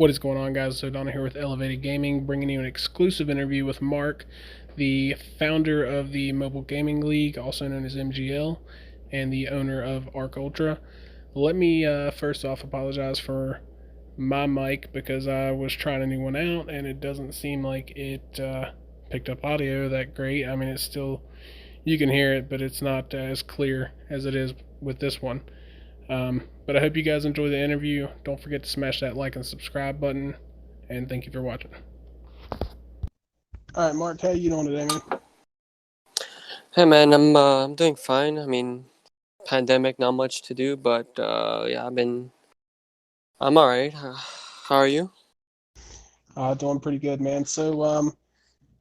What is going on, guys? So Donna here with Elev8ted Gaming, bringing you an exclusive interview with Mark, the founder of the Mobile Gaming League, also known as MGL, and the owner of ARK Ultra. Let me first off apologize for my mic because I was trying a new one out and it doesn't seem like it picked up audio that great. I mean, it's still, you can hear it, but it's not as clear as it is with this one. But I hope you guys enjoy the interview. Don't forget to smash that like and subscribe button. And thank you for watching. All right, Mark, how you doing today, man? Hey man, I'm doing fine. I mean, pandemic, not much to do, but yeah, I'm all right. How are you? Doing pretty good, man. So,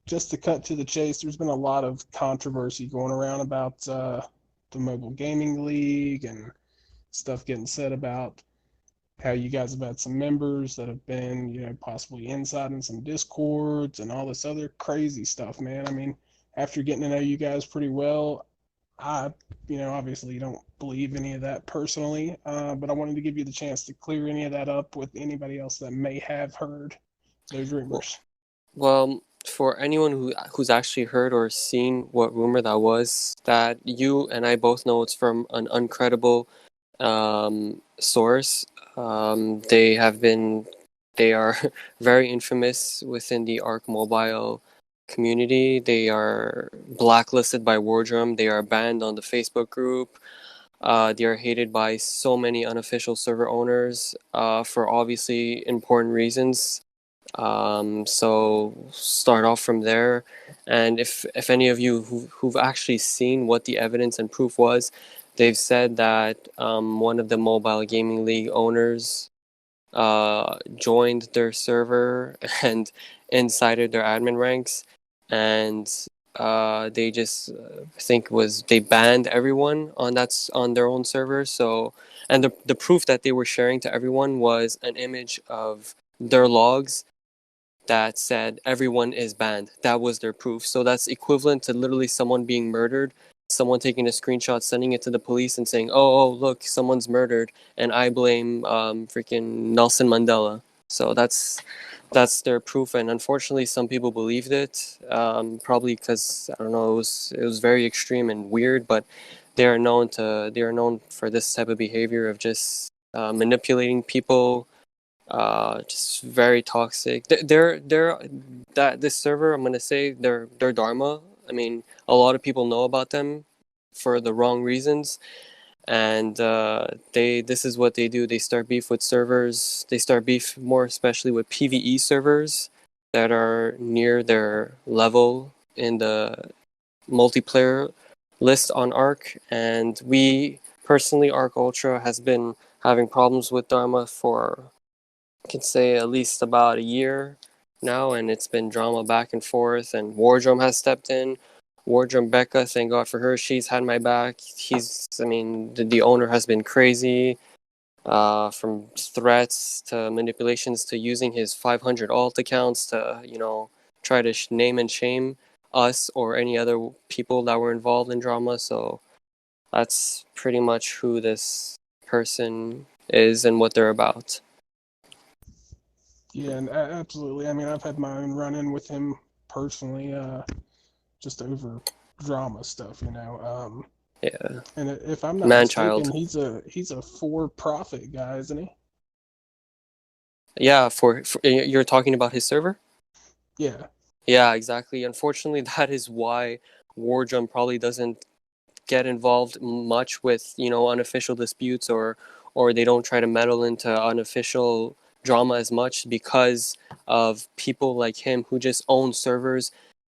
just to cut to the chase, there's been a lot of controversy going around about the Mobile Gaming League and stuff getting said about how you guys have had some members that have been, possibly inside in some discords and all this other crazy stuff, man. I mean, after getting to know you guys pretty well, I, obviously don't believe any of that personally, but I wanted to give you the chance to clear any of that up with anybody else that may have heard those Well, rumors. well, for anyone who's actually heard or seen what rumor that was, that you and I both know it's from an uncredible source. They are very infamous within the Arc Mobile community. They are blacklisted by Wardrum. They are banned on the Facebook group. They are hated by so many unofficial server owners for obviously important reasons. So start off from there, and if any of you who've actually seen what the evidence and proof was, they've said that one of the mobile gaming league owners joined their server and incited their admin ranks, and they just think was they banned everyone on their own server. So, and the proof that they were sharing to everyone was an image of their logs that said everyone is banned. That was their proof. So that's equivalent to literally someone being murdered, someone taking a screenshot, sending it to the police, and saying, "Oh, look, someone's murdered, and I blame freaking Nelson Mandela." So that's their proof, and unfortunately, some people believed it. Probably because I don't know, it was very extreme and weird, but they are known for this type of behavior of just manipulating people, just very toxic. They're that this server, I'm gonna say they're Dharma. I mean, a lot of people know about them for the wrong reasons, and they this is what they do. They start beef with servers. They start beef more especially with PVE servers that are near their level in the multiplayer list on Arc, and we personally, Arc Ultra has been having problems with Dharma for, I can say, at least about a year now, and it's been drama back and forth. And Wardrum has stepped in. Wardrum Becca, thank God for her, she's had my back. I mean, the owner has been crazy, from threats to manipulations to using his 500 alt accounts to, try to name and shame us or any other people that were involved in drama. So that's pretty much who this person is and what they're about. Yeah, and absolutely. I mean, I've had my own run-in with him personally, just over drama stuff, Yeah. And if I'm not Man mistaken, child. he's a for-profit guy, isn't he? Yeah, for you're talking about his server? Yeah. Yeah, exactly. Unfortunately, that is why Wardrum probably doesn't get involved much with, unofficial disputes, or they don't try to meddle into unofficial drama as much because of people like him who just own servers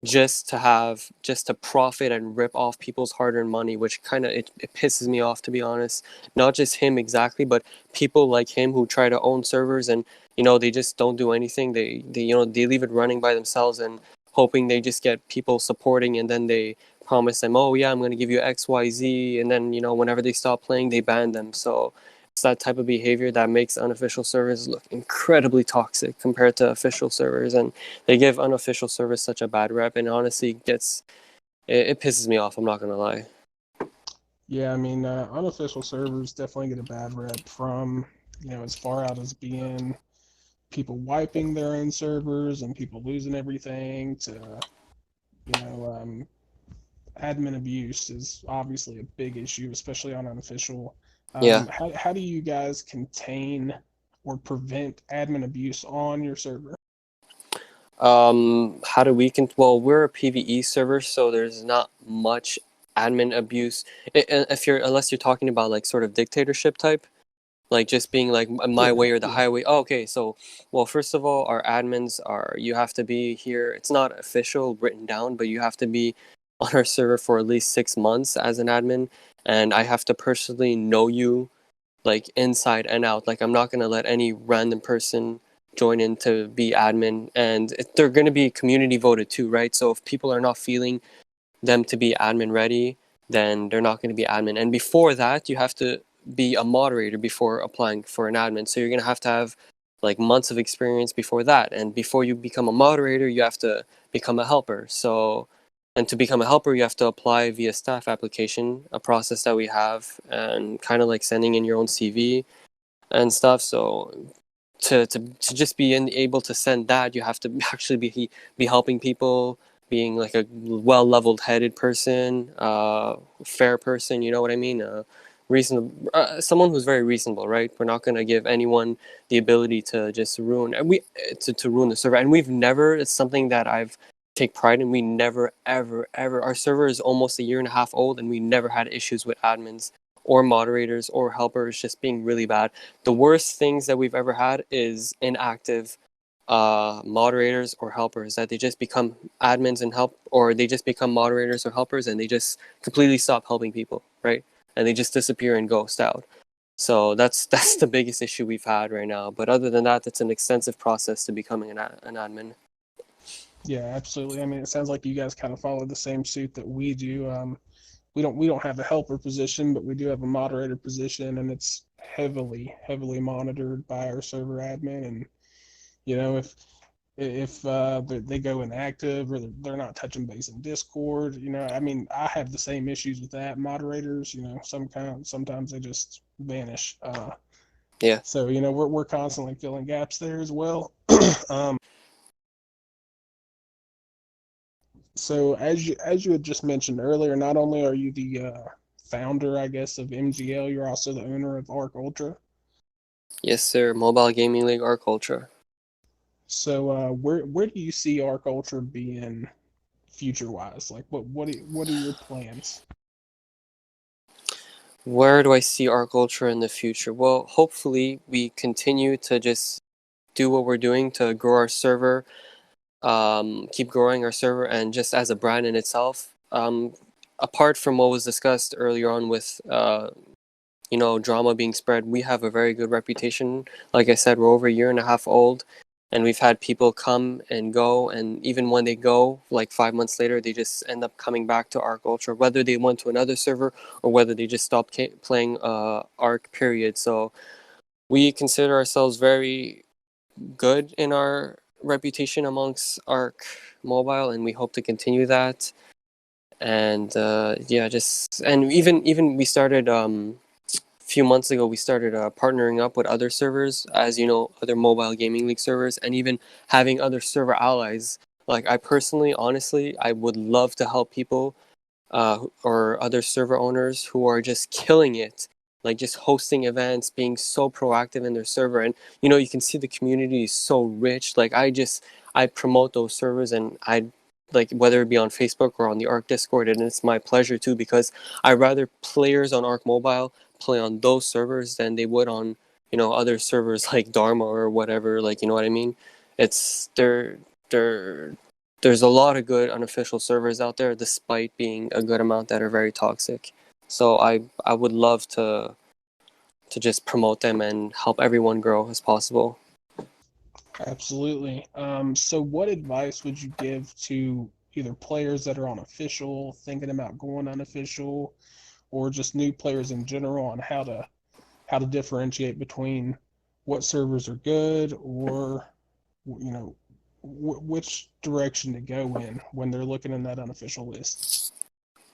just to profit and rip off people's hard-earned money, which kind of it pisses me off, to be honest. Not just him exactly, but people like him who try to own servers, and they just don't do anything. They leave it running by themselves and hoping they just get people supporting, and then they promise them, oh yeah, I'm going to give you XYZ, and then whenever they stop playing, they ban them. So it's that type of behavior that makes unofficial servers look incredibly toxic compared to official servers, and they give unofficial servers such a bad rep, and honestly it pisses me off, I'm not gonna lie. Yeah, I mean, unofficial servers definitely get a bad rep from, as far out as being people wiping their own servers and people losing everything to, you know, admin abuse is obviously a big issue, especially on unofficial. Yeah. How do you guys contain or prevent admin abuse on your server? How do we well, we're a PvE server, so there's not much admin abuse. If you're unless you're talking about like sort of dictatorship type, like just being like my Sure. way or the Yeah. highway. Oh, okay, so well, first of all, our admins are you have to be here. It's not official written down, but you have to be on our server for at least 6 months as an admin, and I have to personally know you like inside and out. Like I'm not gonna let any random person join in to be admin, and they're gonna be community voted too, right? So if people are not feeling them to be admin ready, then they're not gonna be admin. And before that, you have to be a moderator before applying for an admin. So you're gonna have to have like months of experience before that, and before you become a moderator, you have to become a helper. So and to become a helper, you have to apply via staff application, a process that we have, and kind of like sending in your own CV and stuff. So to just be able to send that, you have to actually be helping people, being like a well leveled headed person, fair person. You know what I mean? Reasonable, someone who's very reasonable, right? We're not going to give anyone the ability to just ruin to ruin the server. And we've never. It's something that I've take pride in. We never ever. Our server is almost a year and a half old, and we never had issues with admins or moderators or helpers just being really bad. The worst things that we've ever had is inactive moderators or helpers, that they just become admins and help, or they just become moderators or helpers and they just completely stop helping people, right? And they just disappear and ghost out. So that's the biggest issue we've had right now. But other than that, it's an extensive process to becoming an admin. Yeah, absolutely. I mean, it sounds like you guys kind of follow the same suit that we do. We don't have a helper position, but we do have a moderator position, and it's heavily monitored by our server admin. And you know, if they go inactive or they're not touching base in Discord, you know, I mean, I have the same issues with that. Moderators, you know, sometimes they just vanish. Yeah. So you know, we're constantly filling gaps there as well. um, So as you had just mentioned earlier, not only are you the founder, I guess, of MGL, you're also the owner of ARK Ultra. Yes, sir. Mobile Gaming League ARK Ultra. So where do you see ARK Ultra being future wise? Like what are your plans? Where do I see ARK Ultra in the future? Well, hopefully we continue to just do what we're doing to grow our server, keep growing our server, and just as a brand in itself. Apart from what was discussed earlier on with drama being spread, we have a very good reputation. Like I said, we're over a year and a half old, and we've had people come and go, and even when they go, like 5 months later, they just end up coming back to ARK Ultra, whether they went to another server or whether they just stopped playing ARK. Period. So we consider ourselves very good in our reputation amongst ARK Mobile, and we hope to continue that. And yeah, just and even we started few months ago we started partnering up with other servers, as you know, other mobile gaming league servers, and even having other server allies. Like I personally, honestly, I would love to help people or other server owners who are just killing it, like just hosting events, being so proactive in their server. And you can see the community is so rich. Like I promote those servers, and I like whether it be on Facebook or on the ARK Discord, and it's my pleasure too, because I rather players on ARK Mobile play on those servers than they would on other servers like Dharma or whatever. Like, you know what I mean? It's they're there's a lot of good unofficial servers out there, despite being a good amount that are very toxic. So I would love to just promote them and help everyone grow as possible. Absolutely. So what advice would you give to either players that are on official, thinking about going unofficial, or just new players in general on how to differentiate between what servers are good or you know which direction to go in when they're looking in that unofficial list.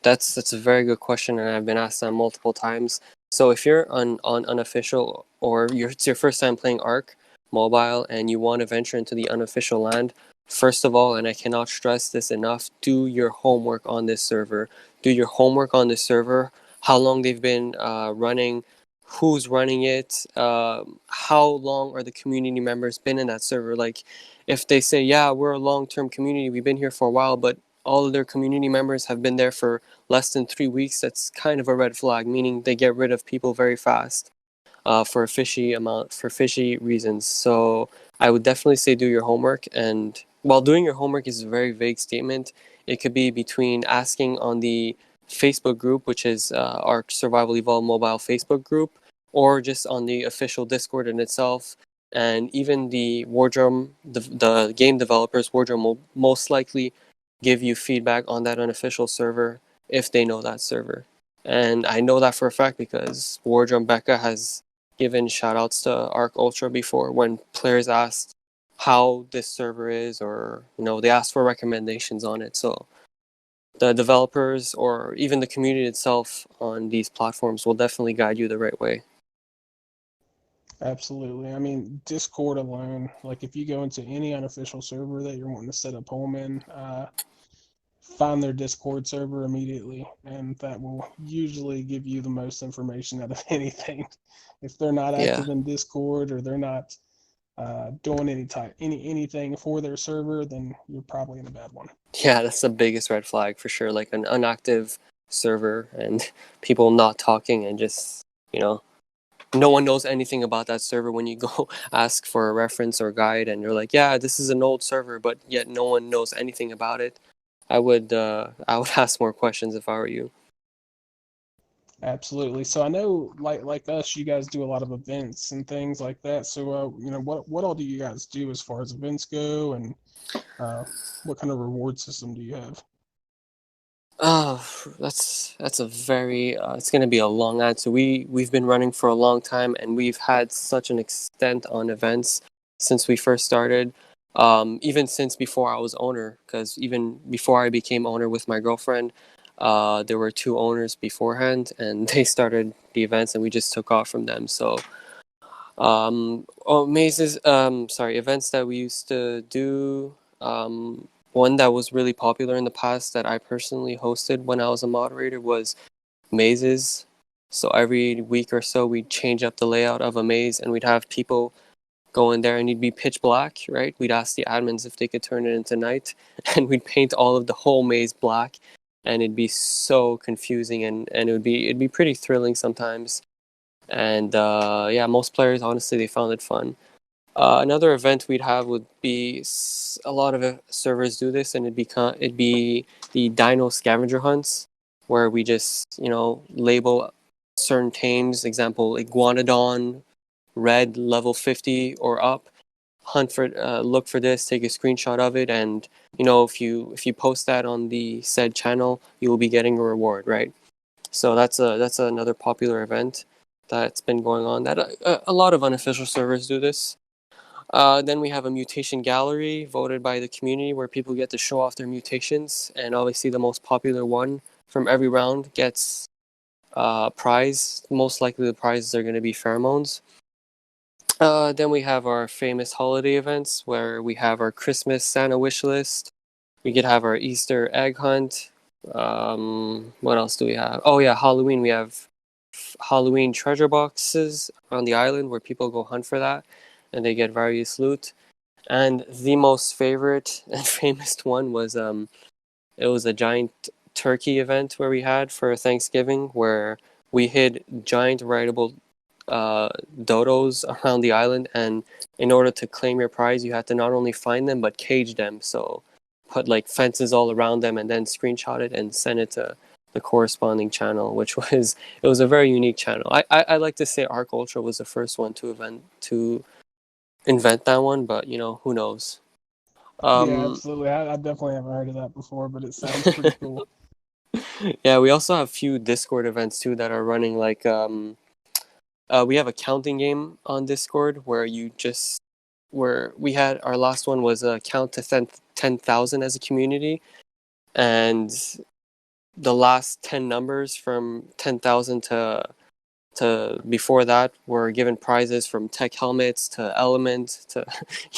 That's a very good question, and I've been asked that multiple times. So if you're on unofficial, or it's your first time playing ARK, mobile and you want to venture into the unofficial land, first of all, and I cannot stress this enough, do your homework on this server. Do your homework on this server, how long they've been running, who's running it, how long are the community members been in that server. Like, if they say, yeah, we're a long-term community, we've been here for a while, but all of their community members have been there for less than 3 weeks, that's kind of a red flag, meaning they get rid of people very fast for fishy reasons. So I would definitely say do your homework. And while doing your homework is a very vague statement, it could be between asking on the Facebook group, which is our Survival Evolved Mobile Facebook group, or just on the official Discord in itself. And even the Wardrum, the game developers, Wardrum will most likely give you feedback on that unofficial server if they know that server. And I know that for a fact because Wardrum Becca has given shoutouts to ARK Ultra before when players asked how this server is, or they asked for recommendations on it. So the developers or even the community itself on these platforms will definitely guide you the right way. Absolutely. I mean, Discord alone, like if you go into any unofficial server that you're wanting to set up home in, find their Discord server immediately, and that will usually give you the most information out of anything. If they're not Yeah. active in Discord or they're not doing anything for their server, then you're probably in a bad one. Yeah, that's the biggest red flag for sure. Like an inactive server and people not talking and just, no one knows anything about that server when you go ask for a reference or guide and you're like, yeah, this is an old server, but yet no one knows anything about it. I would ask more questions if I were you. Absolutely. So I know, like us, you guys do a lot of events and things like that. So what all do you guys do as far as events go, and uh, what kind of reward system do you have? Oh, that's a very it's going to be a long answer. We've been running for a long time and we've had such an extent on events since we first started. Even since before I was owner, because even before I became owner with my girlfriend, there were two owners beforehand, and they started the events, and we just took off from them. So, events that we used to do. One that was really popular in the past that I personally hosted when I was a moderator was mazes. So every week or so, we'd change up the layout of a maze, and we'd have people go in there, and it'd be pitch black, right? We'd ask the admins if they could turn it into night, and we'd paint all of the whole maze black, and it'd be so confusing, and it'd be pretty thrilling sometimes. And yeah, most players honestly they found it fun. Another event we'd have would be a lot of servers do this, and it'd be the Dino Scavenger hunts, where we just label certain tames, example Iguanodon, red level 50 or up. Look for this, take a screenshot of it, and if you post that on the said channel, you will be getting a reward, right? So that's another popular event that's been going on. That a lot of unofficial servers do this. Then we have a mutation gallery voted by the community where people get to show off their mutations, and obviously the most popular one from every round gets prize. Most likely the prizes are going to be pheromones. Then we have our famous holiday events where we have our Christmas Santa wish list. We could have our Easter egg hunt. What else do we have? Oh yeah, Halloween. We have Halloween treasure boxes on the island where people go hunt for that, and they get various loot. And the most favorite and famous one was it was a giant turkey event where we had for Thanksgiving where we hid giant rideable dodos around the island, and in order to claim your prize, you had to not only find them but cage them. So put like fences all around them, and then screenshot it and send it to the corresponding channel, which was it was a very unique channel. I like to say ARK Ultra was the first one to invent that one, but who knows. Yeah, Um, absolutely. I definitely haven't heard of that before, but it sounds pretty cool. yeah, we also have a few Discord events too that are running. Like we have a counting game on Discord where we had our last one was a count to 10,000 as a community, and the last 10 numbers from 10,000 to to before that were given prizes from tech helmets to element to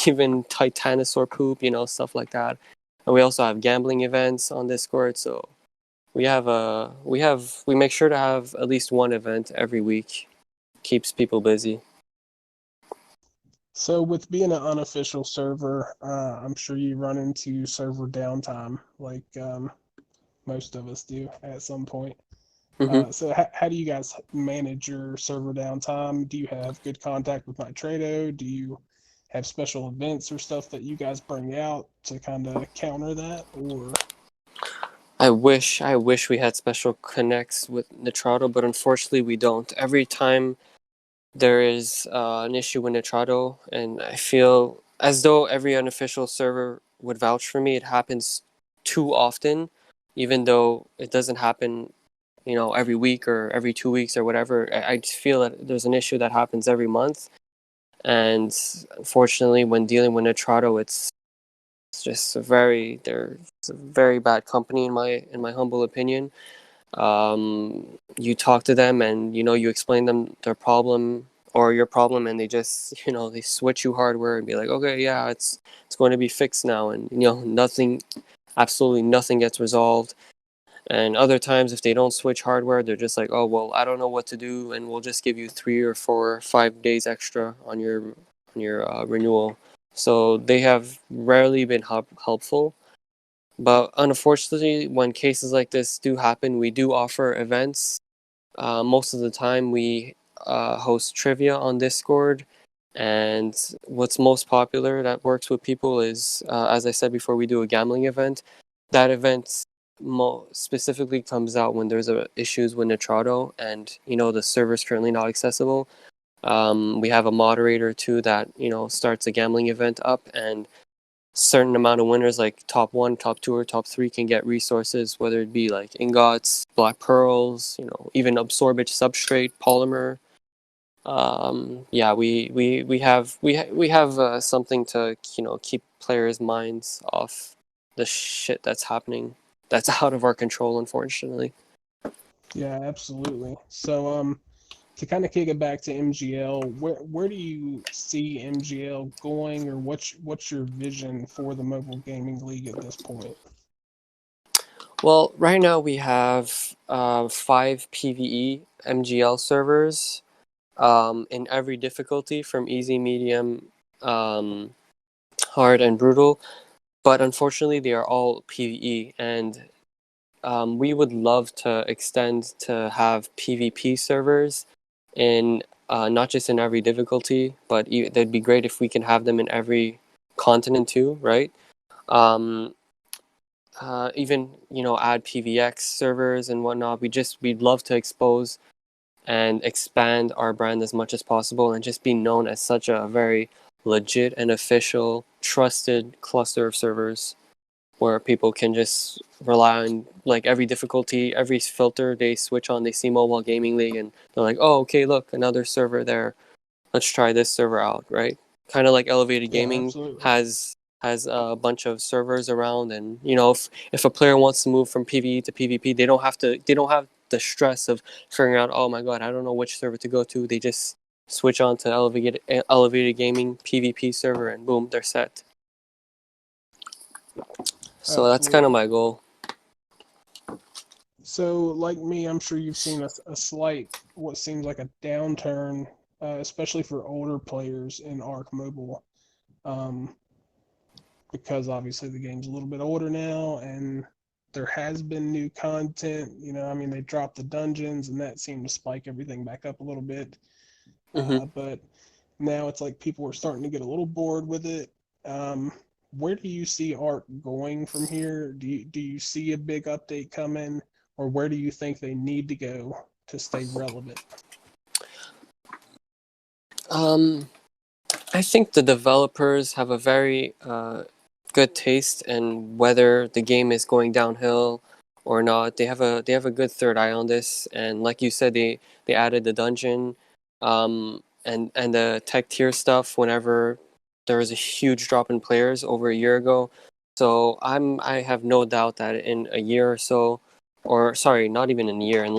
even titanosaur poop, stuff like that. And we also have gambling events on Discord, so we make sure to have at least one event every week. Keeps people busy. So, with being an unofficial server, I'm sure you run into server downtime, like most of us do at some point. Hmm. So, how do you guys manage your server downtime? Do you have good contact with Nitrado? Do you have special events or stuff that you guys bring out to kind of counter that? Or I wish we had special connects with Nitrado, but unfortunately we don't. Every time there is an issue with Nitrado, and I feel as though every unofficial server would vouch for me, it happens too often, even though it doesn't happen, every week or every 2 weeks or whatever. I just feel that there's an issue that happens every month, and unfortunately, when dealing with Nitrado, it's just they're a very bad company in my humble opinion. You talk to them and you explain them their problem or your problem, and they just they switch you hardware and be like, okay, yeah, it's going to be fixed now, and nothing, absolutely nothing gets resolved. And other times, if they don't switch hardware, they're just like, oh well, I don't know what to do, and we'll just give you 3 or 4 or 5 days extra on your renewal. So they have rarely been helpful. But unfortunately, when cases like this do happen, we do offer events. Most of the time, we host trivia on Discord. And what's most popular that works with people is, as I said before, we do a gambling event. That event specifically comes out when there's issues with Nitrado and, the server's currently not accessible. We have a moderator too that, starts a gambling event up, and certain amount of winners like top 1, top 2, or top 3 can get resources, whether it be like ingots, black pearls, even absorbage substrate, polymer. Yeah, we have something to keep players' minds off the shit that's happening. That's out of our control, unfortunately. yeah, absolutely. So, to kind of kick it back to MGL, where do you see MGL going, or what's your vision for the mobile gaming league at this point? Well, right now we have 5 PvE MGL servers in every difficulty from easy, medium, um, hard, and brutal. But unfortunately, they are all PvE, and we would love to extend to have PvP servers in not just in every difficulty, but that'd be great if we can have them in every continent too, right? Um, Even add PVX servers and whatnot. We'd love to expose and expand our brand as much as possible and just be known as such a very legit and official, trusted cluster of servers where people can just rely on like every difficulty, every filter they switch on, they see Mobile Gaming League and they're like, oh, okay, look, another server there. Let's try this server out, right? Kind of like Elev8ted Yeah, Gaming absolutely. has a bunch of servers around, and if a player wants to move from PvE to PvP, they don't have the stress of figuring out, oh my god, I don't know which server to go to. They just switch on to Elev8ted Gaming PvP server, and boom, they're set. So that's kind of Absolutely. my goal. So, like me, I'm sure you've seen a slight, what seems like a downturn, especially for older players in Arc Mobile, um, because obviously the game's a little bit older now, and there has been new content. I mean, they dropped the dungeons, and that seemed to spike everything back up a little bit. Hmm. But now it's like people are starting to get a little bored with it. Um, where do you see Arc going from here? Do you see a big update coming, or where do you think they need to go to stay relevant? I think the developers have a very good taste in whether the game is going downhill or not. They have a good third eye on this, and like you said, they added the dungeon, and the tech tier stuff whenever there was a huge drop in players over a year ago. So I have no doubt that in a year or so, or sorry, not even in a year, in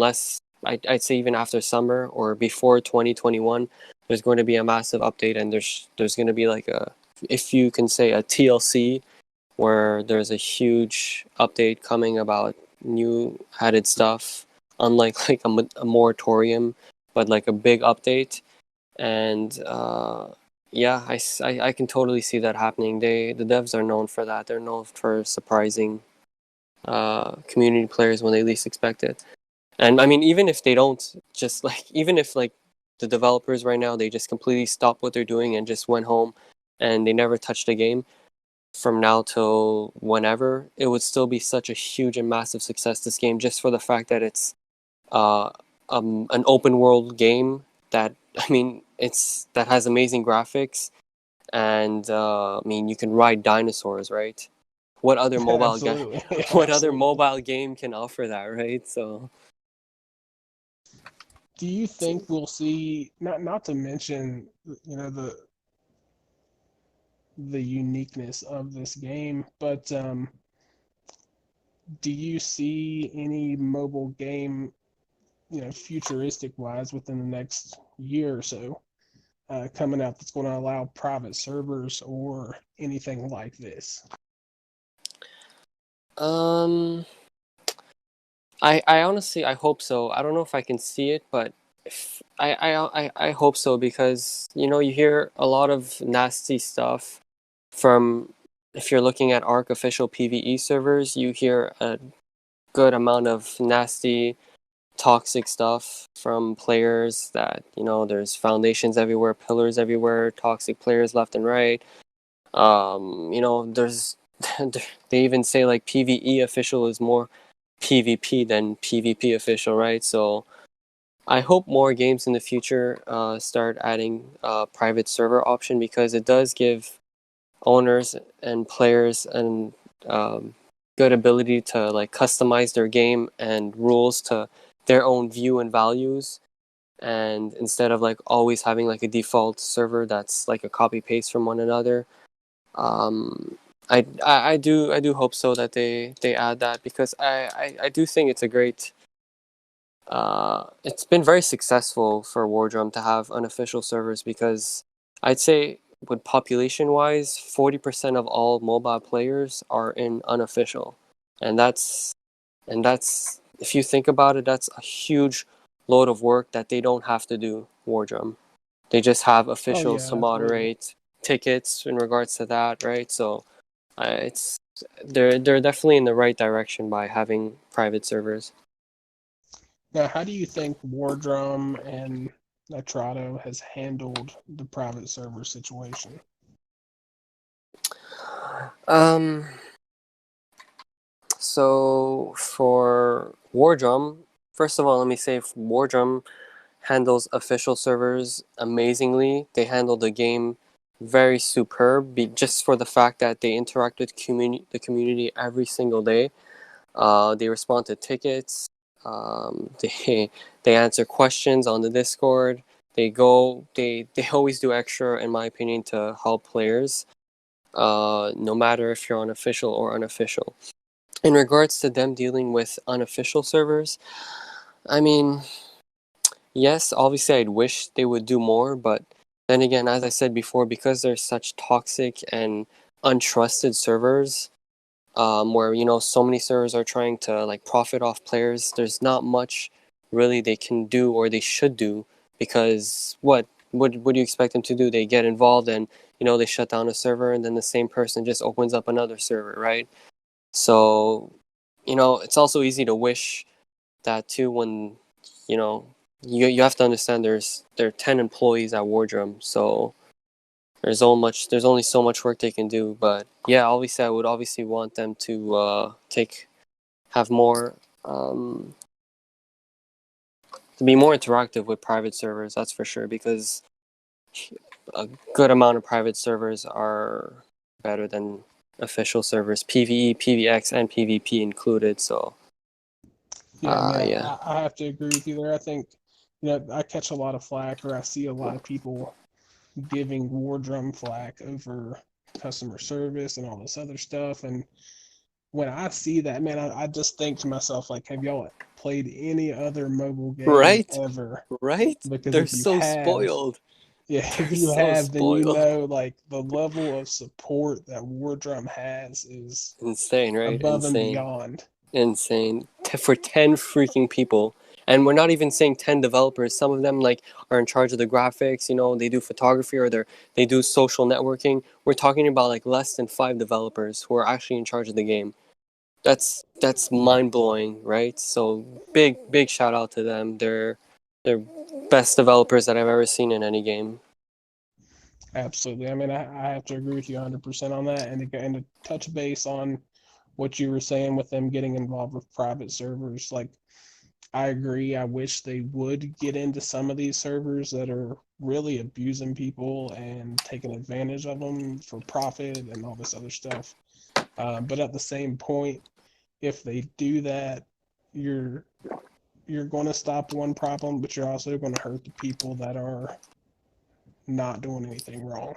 I'd say even after summer or before 2021, there's going to be a massive update, and there's going to be like a, if you can say, a TLC, where there's a huge update coming about new added stuff, unlike like a moratorium, but like a big update. And yeah, I can totally see that happening. The devs are known for that. They're known for surprising community players when they least expect it. And I mean, even if they don't, just like, even if like the developers right now, they just completely stopped what they're doing and just went home and they never touched a game from now till whenever, it would still be such a huge and massive success, this game, just for the fact that it's uh, an open world game that, I mean, that has amazing graphics, and I mean, you can ride dinosaurs, right? What other mobile game? Absolutely. What other Absolutely. mobile game can offer that, right? So Do you think we'll see, not to mention, the uniqueness of this game, but do you see any mobile game, futuristic wise, within the next year or so, coming out that's going to allow private servers or anything like this? um, I honestly, I hope so. I don't know if I can see it, but if, I hope so, because you hear a lot of nasty stuff from, if you're looking at ARK official PvE servers, you hear a good amount of nasty, toxic stuff from players, that there's foundations everywhere, pillars everywhere, toxic players left and right. There's they even say like PvE official is more PvP than PvP official, right? So I hope more games in the future start adding private server option, because it does give owners and players and good ability to like customize their game and rules to their own view and values. And instead of like always having like a default server that's like a copy paste from one another, um, I do hope so that they add that, because I do think it's a great. It's been very successful for Wardrum to have unofficial servers, because I'd say, with population wise, 40% of all mobile players are in unofficial, and that's if you think about it, that's a huge load of work that they don't have to do. Wardrum, they just have Oh officials yeah, to absolutely. moderate tickets in regards to that, right? So it's they're definitely in the right direction by having private servers. Now, how do you think Wardrum and Nitrado has handled the private server situation? Um, so for Wardrum, first of all, let me say Wardrum handles official servers amazingly. They handle the game very superb, just for the fact that they interact with the community every single day. They respond to tickets. They answer questions on the Discord. They always do extra, in my opinion, to help players. No matter if you're on official or unofficial. In regards to them dealing with unofficial servers, I mean, yes, obviously I'd wish they would do more, but then again, as I said before, because they're such toxic and untrusted servers, where so many servers are trying to like profit off players, there's not much really they can do or they should do, because what do you expect them to do? They get involved and they shut down a server, and then the same person just opens up another server, right? So it's also easy to wish that too, when you know you have to understand there are 10 employees at Wardrum, so there's only so much work they can do. But yeah, obviously I would obviously want them to have more, um, to be more interactive with private servers, that's for sure, because a good amount of private servers are better than official servers, PvE, PvX, and PvP included. So Yeah, man, yeah. I have to agree with you there. I think, I catch a lot of flack, or I see a lot of people giving Wardrum flack over customer service and all this other stuff. And when I see that, man, I just think to myself, like, have y'all played any other mobile game Right? ever? Right? Because They're if you so have, spoiled. yeah, if They're you so have, then you spoiled. know, like, the level of support that War Drum has is Insane, right? above and Insane. beyond. Insane. For 10 freaking people. And we're not even saying 10 developers. Some of them like are in charge of the graphics, they do photography or they do social networking. We're talking about like less than 5 developers who are actually in charge of the game. That's mind blowing, right? So big shout out to them. They're best developers that I've ever seen in any game. Absolutely. I mean, I have to agree with you 100% on that. And to touch base on what you were saying with them getting involved with private servers, like, I agree. I wish they would get into some of these servers that are really abusing people and taking advantage of them for profit and all this other stuff. But at the same point, if they do that, you're you're going to stop one problem, but you're also going to hurt the people that are not doing anything wrong.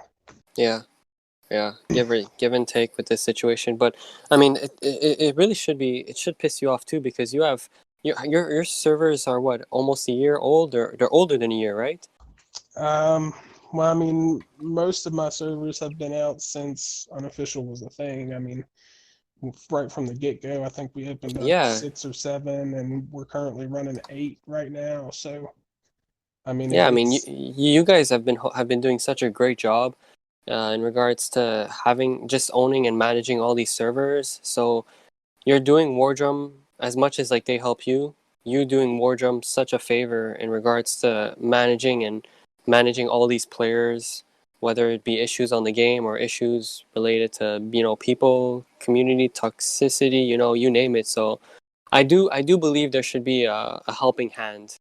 Yeah. Yeah, give and take with this situation, but I mean, it really should be. It should piss you off too because your servers are what, almost a year old, or they're older than a year, right? Um, well, I mean, most of my servers have been out since unofficial was a thing. I mean, right from the get go, I think we opened up Yeah, 6 or 7, and we're currently running 8 right now. So, I mean, yeah. I mean, it's you guys have been doing such a great job in regards to having just owning and managing all these servers. So you're doing Wardrum as much as like they help you. You doing Wardrum such a favor in regards to managing all these players, whether it be issues on the game or issues related to people, community toxicity, you name it. So I do believe there should be a helping hand.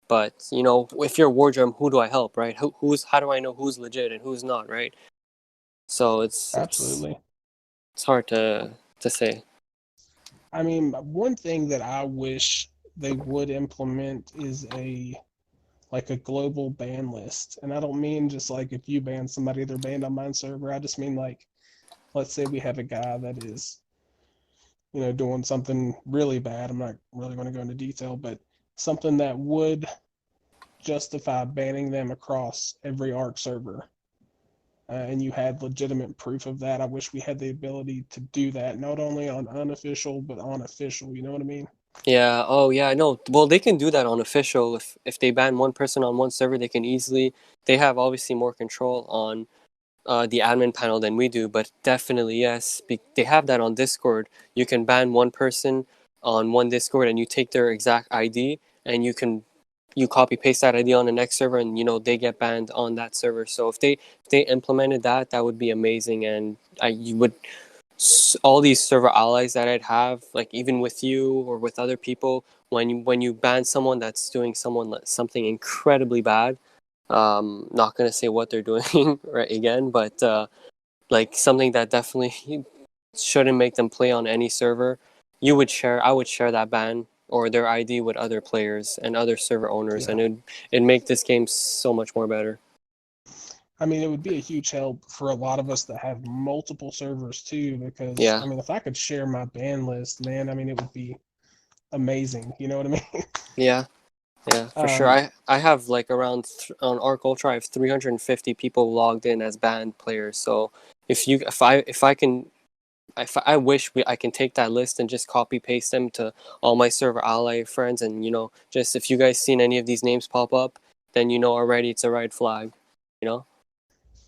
But if you're Wardrum, who do I help, right? How do I know who's legit and who's not, right? So absolutely. it's hard to say. I mean, one thing that I wish they would implement is a global ban list. And I don't mean just like if you ban somebody, they're banned on my server. I just mean like, let's say we have a guy that is, doing something really bad. I'm not really going to go into detail, but something that would justify banning them across every ARK server. And you had legitimate proof of that. I wish we had the ability to do that, not only on unofficial, but on official. You know what I mean? Yeah. Oh, yeah. No. Well, they can do that on official. If they ban one person on one server, they can easily. They have obviously more control on the admin panel than we do, but definitely yes. They have that on Discord. You can ban one person on one Discord, and you take their exact ID, and you copy paste that ID on the next server, and they get banned on that server. So if they implemented that, that would be amazing, and you would all these server allies that I'd have, like even with you or with other people, when you ban someone that's doing something incredibly bad, not gonna say what they're doing right again, but like something that definitely shouldn't make them play on any server, I would share that ban or their ID with other players and other server owners, Yeah. and it'd make this game so much more better. I mean, it would be a huge help for a lot of us that have multiple servers too, because Yeah. I mean, if I could share my ban list, man, I mean, it would be amazing. You know what I mean? Yeah. Yeah, for sure. um, I have like around on ARK Ultra, I have 350 people logged in as banned players. So if I can, if I wish I can take that list and just copy paste them to all my server ally friends, and just if you guys seen any of these names pop up, then already it's a red flag. You know?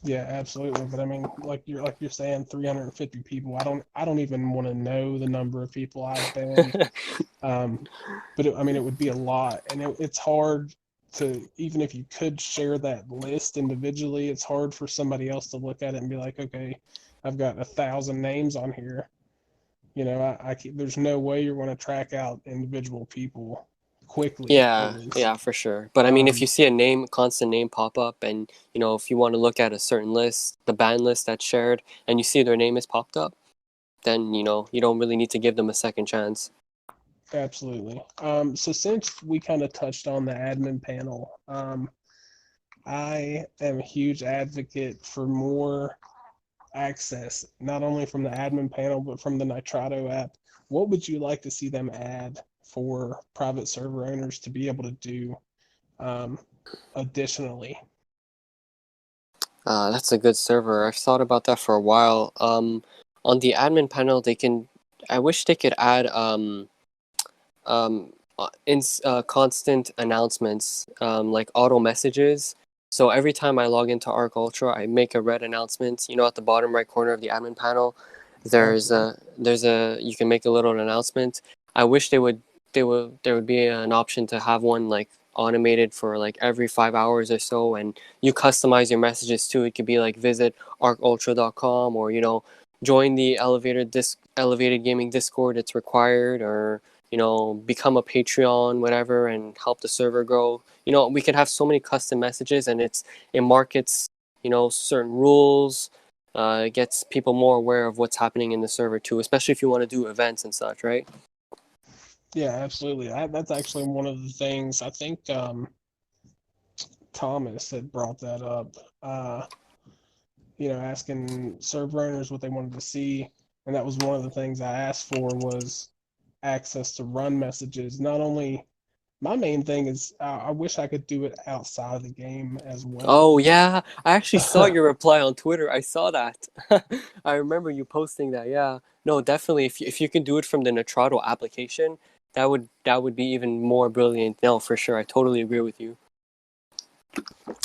yeah, absolutely. But I mean, like you're saying, 350 people. I don't even want to know the number of people I've banned. Um, but I mean, it would be a lot, and it's hard to, even if you could share that list individually, it's hard for somebody else to look at it and be like, okay, I've got 1,000 names on here. There's no way you're going to track out individual people quickly, at Yeah, least. yeah, for sure. But I mean, if you Um, see constant name pop up, and if you want to look at a certain list, the ban list that's shared, and you see their name is popped up, then you don't really need to give them a second chance. Absolutely. So since we kind of touched on the admin panel, I am a huge advocate for more access, not only from the admin panel, but from the Nitrado app, what would you like to see them add for private server owners to be able to do um, additionally? That's a good server. I've thought about that for a while. On the admin panel, they can. I wish they could add constant announcements, like auto messages. So every time I log into ARK Ultra, I make a red announcement. You know, at the bottom right corner of the admin panel, Absolutely. there's a you can make a little announcement. I wish there would be an option to have one like automated for like every 5 hours or so, and you customize your messages too. It could be like visit arkultra.com, or join the elevated gaming Discord. It's required, or become a Patreon, whatever, and help the server grow. We could have so many custom messages, and it markets, certain rules. It gets people more aware of what's happening in the server too, especially if you want to do events and such, right? Yeah, absolutely. That's actually one of the things I think Thomas had brought that up. Asking server owners what they wanted to see, and that was one of the things I asked for was access to run messages. Not only my main thing is I wish I could do it outside of the game as well. Oh yeah, I actually saw your reply on Twitter. I saw that. I remember you posting that. Yeah, no, definitely. If you can do it from the Nitrado application, that would be even more brilliant. No, for sure. I totally agree with you.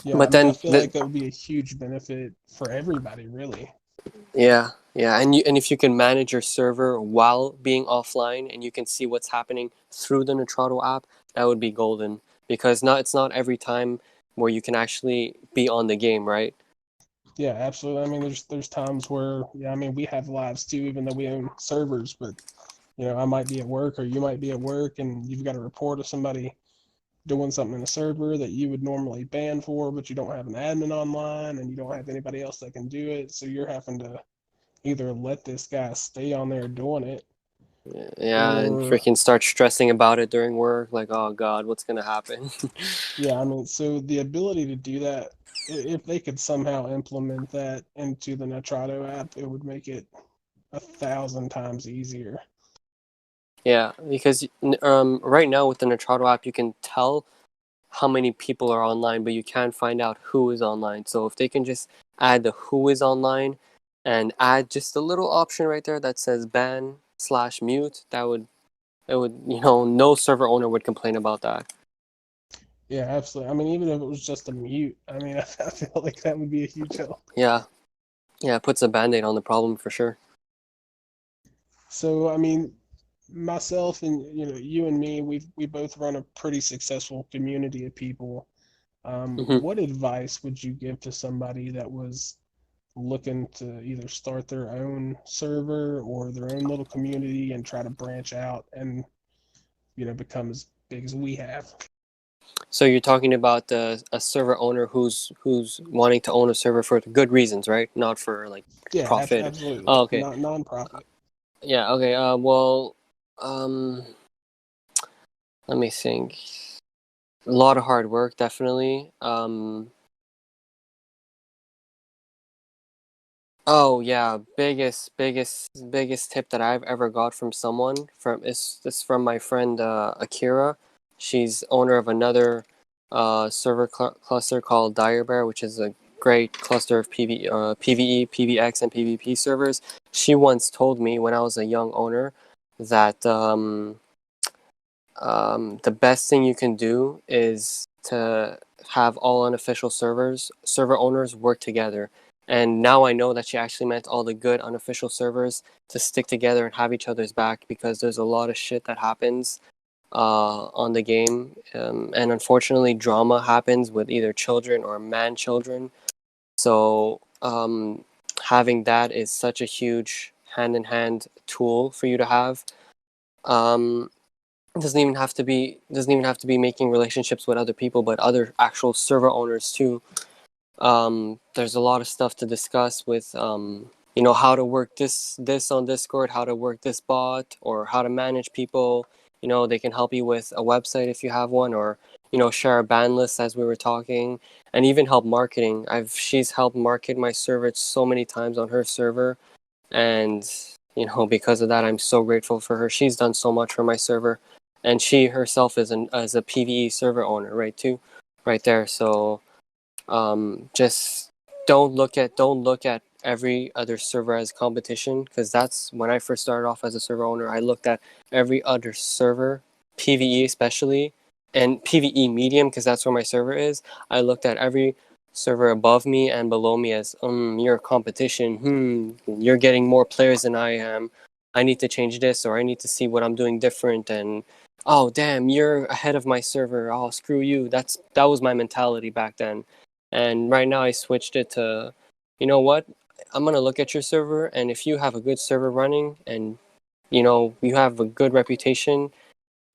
Yeah, I But mean, I then feel like that would be a huge benefit for everybody, really. yeah, and if you can manage your server while being offline, and you can see what's happening through the Nitrado app, that would be golden. Because it's not every time where you can actually be on the game, right? Yeah, absolutely. I mean, there's times where, yeah, I mean, we have lives too, even though we own servers, but I might be at work or you might be at work and you've got a report of somebody doing something in a server that you would normally ban for, but you don't have an admin online and you don't have anybody else that can do it. So you're having to either let this guy stay on there doing it Yeah, and or, freaking start stressing about it during work, like, oh God, what's gonna happen? yeah, I mean, so the ability to do that, if they could somehow implement that into the Nitrado app, it would make it 1,000 times easier. Yeah, because right now with the Nitrado app, you can tell how many people are online, but you can't find out who is online. So if they can just add the who is online and add just a little option right there that says ban/mute, no server owner would complain about that. Yeah, absolutely. I mean, even if it was just a mute, I mean, I feel like that would be a huge help. Yeah, yeah, it puts a band-aid on the problem for sure. So, I mean, myself and you and me, we both run a pretty successful community of people. Hmm. What advice would you give to somebody that was looking to either start their own server or their own little community and try to branch out and become as big as we have? So you're talking about a server owner who's wanting to own a server for good reasons, right? Not for like Yeah, profit. absolutely. Oh, okay. Not non-profit. Yeah. Okay. Well, um, let me think. A lot of hard work, definitely. Oh yeah, biggest tip that I've ever got from someone from is this from my friend Akira. She's owner of another server cluster called Dire Bear, which is a great cluster of PvE, PvX, and PvP servers. She once told me when I was a young owner that the best thing you can do is to have all unofficial server owners work together. And now I know that she actually meant all the good unofficial servers to stick together and have each other's back, because there's a lot of shit that happens on the game. And unfortunately, drama happens with either children or man children. So having that is such a huge hand in hand tool for you to have. Um, doesn't even have to be making relationships with other people, but other actual server owners too. There's a lot of stuff to discuss with how to work this on Discord, how to work this bot, or how to manage people. They can help you with a website if you have one, or share our ban list as we were talking, and even help marketing. She's helped market my server so many times on her server, and because of that, I'm so grateful for her. She's done so much for my server, and she herself is as a PvE server owner, right too, right there. So just don't look at every other server as competition, because that's when I first started off as a server owner. I looked at every other server, PvE especially, and PvE medium, because that's where my server is. I looked at every server above me and below me as you're a competition. You're getting more players than I am. I need to change this, or I need to see what I'm doing different. And oh damn, you're ahead of my server. Oh, screw you. That was my mentality back then. And right now I switched it to, you know what? I'm going to look at your server, and if you have a good server running and, you have a good reputation,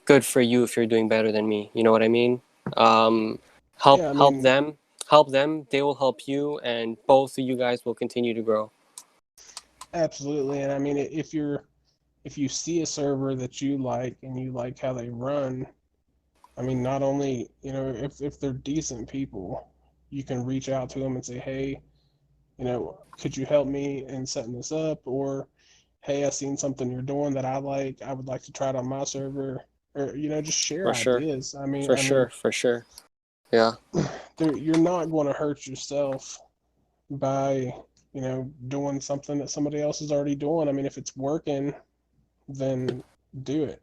good for you if you're doing better than me. You know what I mean? Um, help Yeah, I help mean, them, help them. They will help you, and both of you guys will continue to grow. absolutely. And I mean, if you see a server that you like and you like how they run, I mean, not only, if they're decent people, you can reach out to them and say, hey, could you help me in setting this up? Or, hey, I seen something you're doing that I like. I would like to try it on my server. Or, just share For sure. ideas. I mean, For sure. For sure. Yeah. you're not going to hurt yourself by, doing something that somebody else is already doing. I mean, if it's working, then do it.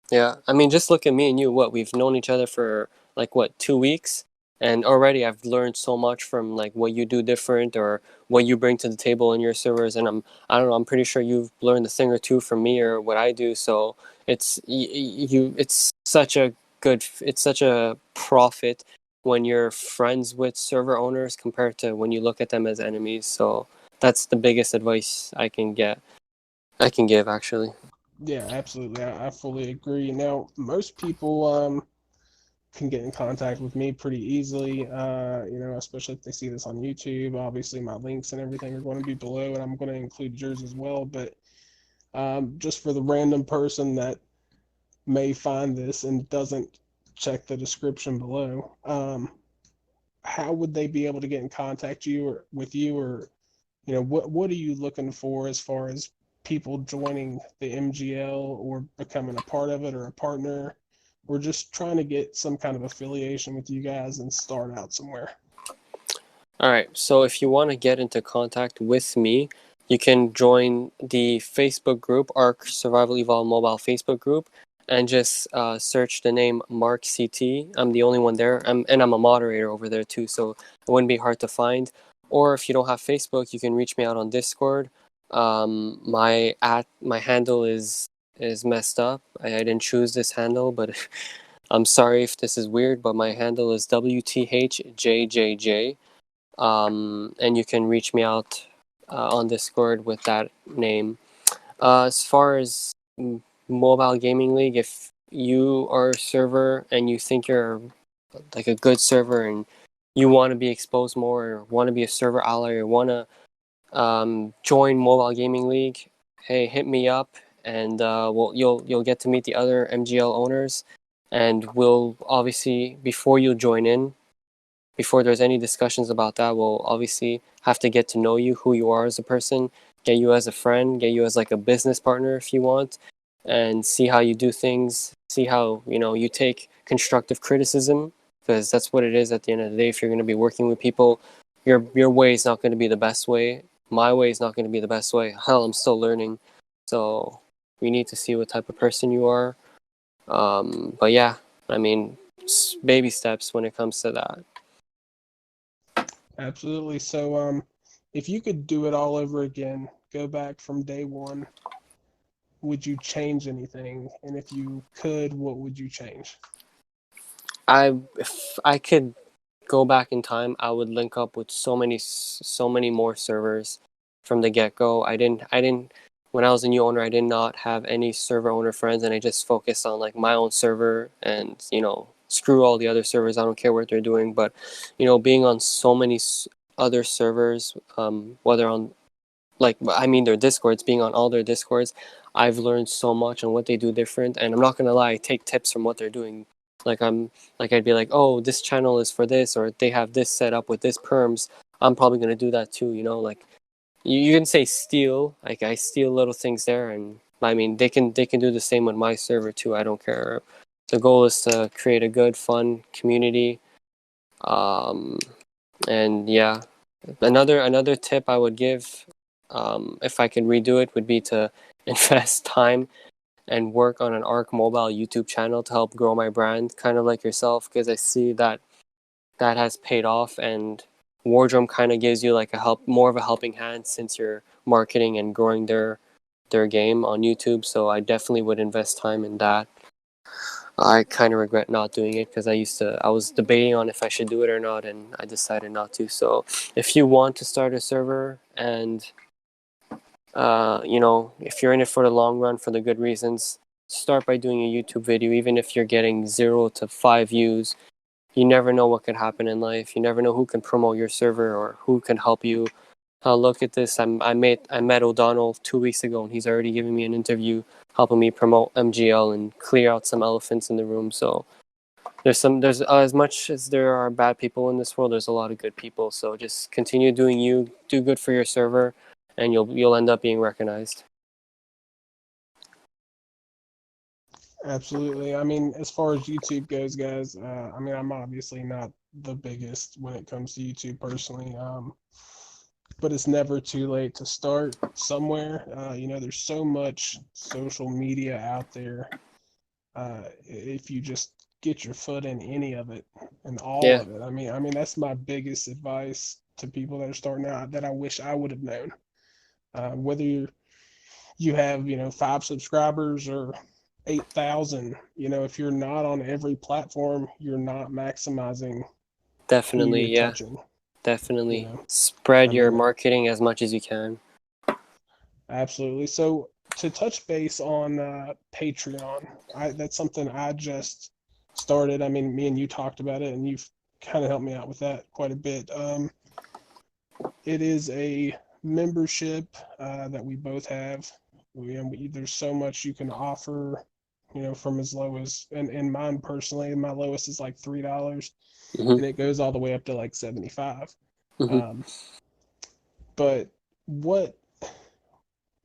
Yeah, I mean, just look at me and you. What, we've known each other for like what, 2 weeks, and already I've learned so much from like what you do different or what you bring to the table in your servers. And I don't know, I'm pretty sure you've learned a thing or two from me or what I do. So it's such a profit when you're friends with server owners compared to when you look at them as enemies. So that's the biggest advice I can give actually. Yeah, absolutely. I fully agree. Now, most people can get in contact with me pretty easily, especially if they see this on YouTube. Obviously, my links and everything are going to be below, and I'm going to include yours as well. But just for the random person that may find this and doesn't check the description below, how would they be able to get in contact you or with you, or what are you looking for as far as people joining the MGL or becoming a part of it or a partner? We're just trying to get some kind of affiliation with you guys and start out somewhere. All right, so if you want to get into contact with me, you can join the Facebook group, ARK Survival Evolve Mobile Facebook group, and just search the name MarkCT. I'm the only one there, and I'm a moderator over there too, so it wouldn't be hard to find. Or if you don't have Facebook, you can reach me out on Discord. My handle is messed up. I didn't choose this handle, but I'm sorry if this is weird. But my handle is WTHJJJ, and you can reach me out on Discord with that name. As far as mobile gaming league, if you are a server and you think you're like a good server and you want to be exposed more, or want to be a server ally, or want to join mobile gaming league, hey, hit me up, and you'll get to meet the other MGL owners, and we'll obviously, before there's any discussions about that, we'll obviously have to get to know you, who you are as a person, get you as a friend, get you as like a business partner if you want, and see how you do things, see how, you take constructive criticism, because that's what it is at the end of the day. If you're going to be working with people, your way is not going to be the best way. My way is not going to be the best way. Hell, I'm still learning. So we need to see what type of person you are. But yeah, I mean, baby steps when it comes to that. Absolutely. So, if you could do it all over again, go back from day one, would you change anything? And if you could, what would you change? If I could go back in time, I would link up with so many more servers from the get go. I didn't. When I was a new owner, I did not have any server owner friends, and I just focused on like my own server, and screw all the other servers. I don't care what they're doing, but being on so many other servers, whether on like, I mean, their discords, being on all their discords, I've learned so much on what they do different, and I'm not gonna lie, I take tips from what they're doing I'd be like, oh, this channel is for this, or they have this set up with this perms. I'm probably gonna do that too. Like you can say steal. Like I steal little things there, and I mean they can do the same with my server too. I don't care. The goal is to create a good, fun community. Um, and yeah, another tip I would give, if I could redo it, would be to invest time and work on an ARK mobile YouTube channel to help grow my brand, kind of like yourself, because I see that has paid off, and Wardroom kind of gives you like more of a helping hand since you're marketing and growing their game on YouTube. So I definitely would invest time in that. I kind of regret not doing it because I was debating on if I should do it or not, and I decided not to. So if you want to start a server and if you're in it for the long run for the good reasons, start by doing a YouTube video, even if you're getting 0 to 5 views. You never know what can happen in life. You never know who can promote your server or who can help you. Look at this. I met O'Donnell 2 weeks ago, and he's already giving me an interview, helping me promote MGL and clear out some elephants in the room. So there's as much as there are bad people in this world, there's a lot of good people. So just continue doing you, do good for your server, and you'll end up being recognized. Absolutely. I mean, as far as YouTube goes, guys, I mean, I'm obviously not the biggest when it comes to YouTube personally, but it's never too late to start somewhere. There's so much social media out there. If you just get your foot in any of it and all Yeah, of it, I mean, that's my biggest advice to people that are starting out that I wish I would have known. Whether you have 5 subscribers or 8,000, if you're not on every platform, you're not maximizing who definitely. you're Yeah, touching. you definitely. know Spread I your mean, marketing as much as you can. absolutely. So to touch base on Patreon, that's something I just started. I mean, me and you talked about it, and you've kind of helped me out with that quite a bit. It is a membership that we both have. There's so much you can offer, from as low as, and mine personally, my lowest is like $3, Hmm. and it goes all the way up to like 75. Hmm. Um, but what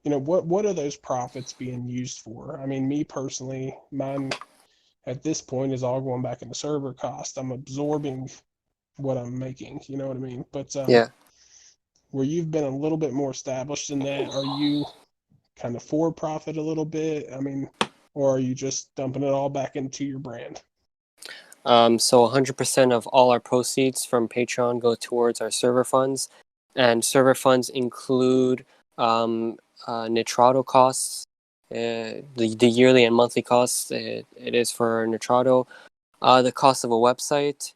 what are those profits being used for? I mean, me personally, mine at this point is all going back into server cost. I'm absorbing what I'm making, you know what I mean? But Yeah. where you've been a little bit more established in that, are you kind of for profit a little bit? I mean, or are you just dumping it all back into your brand? So 100% of all our proceeds from Patreon go towards our server funds, and server funds include Nitrado costs, the yearly and monthly costs. It is for Nitrado, the cost of a website,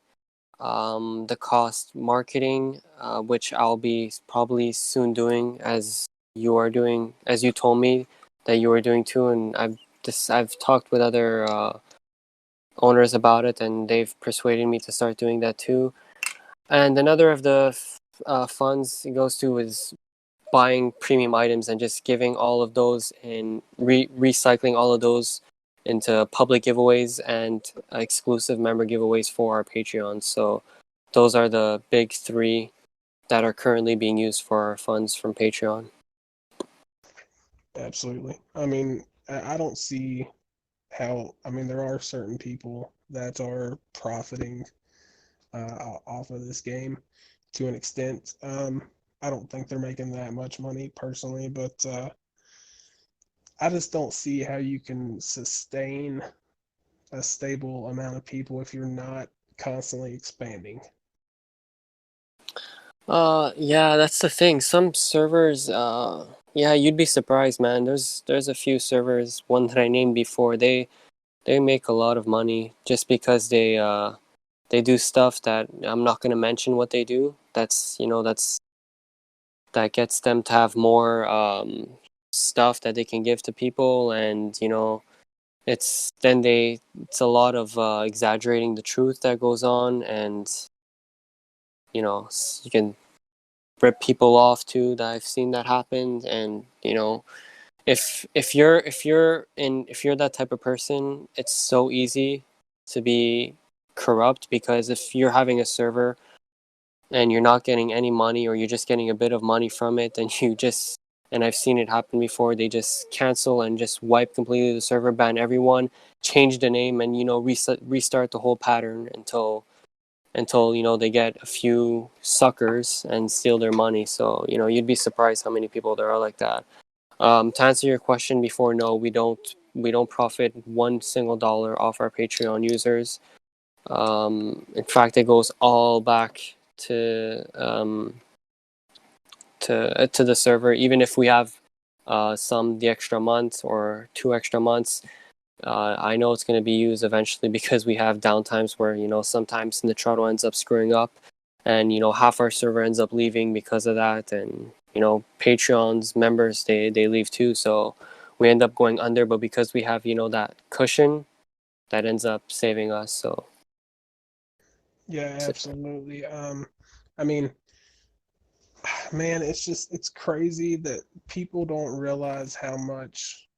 the cost marketing, which I'll be probably soon doing, as you are doing, as you told me that you were doing too, and I've talked with other owners about it, and they've persuaded me to start doing that too. And another of the funds it goes to is buying premium items and just giving all of those and recycling all of those into public giveaways and exclusive member giveaways for our Patreon. So those are the big three that are currently being used for our funds from Patreon. Absolutely. I mean, I don't see how, I mean, there are certain people that are profiting off of this game to an extent. I don't think they're making that much money personally, but I just don't see how you can sustain a stable amount of people if you're not constantly expanding. Yeah, that's the thing. Some servers, yeah, you'd be surprised, man. There's a few servers, one that I named before, they make a lot of money just because they do stuff that I'm not gonna mention what they do. That gets them to have more stuff that they can give to people, and it's a lot of exaggerating the truth that goes on, and you can rip people off too. That I've seen that happen, and if you're that type of person, it's so easy to be corrupt, because if you're having a server and you're not getting any money, or you're just getting a bit of money from it, and and I've seen it happen before, they just cancel and just wipe completely the server, ban everyone, change the name, and restart the whole pattern until they get a few suckers and steal their money. So you'd be surprised how many people there are like that. To answer your question before, no, we don't profit one single dollar off our Patreon users. In fact, it goes all back to the server. Even if we have the extra month or 2 extra months, I know it's going to be used eventually, because we have downtimes where sometimes Nitrado ends up screwing up, and half our server ends up leaving because of that, and Patreon's members, they leave too, so we end up going under. But because we have that cushion, that ends up saving us. So Yeah, absolutely. I mean, man, it's crazy that people don't realize how much,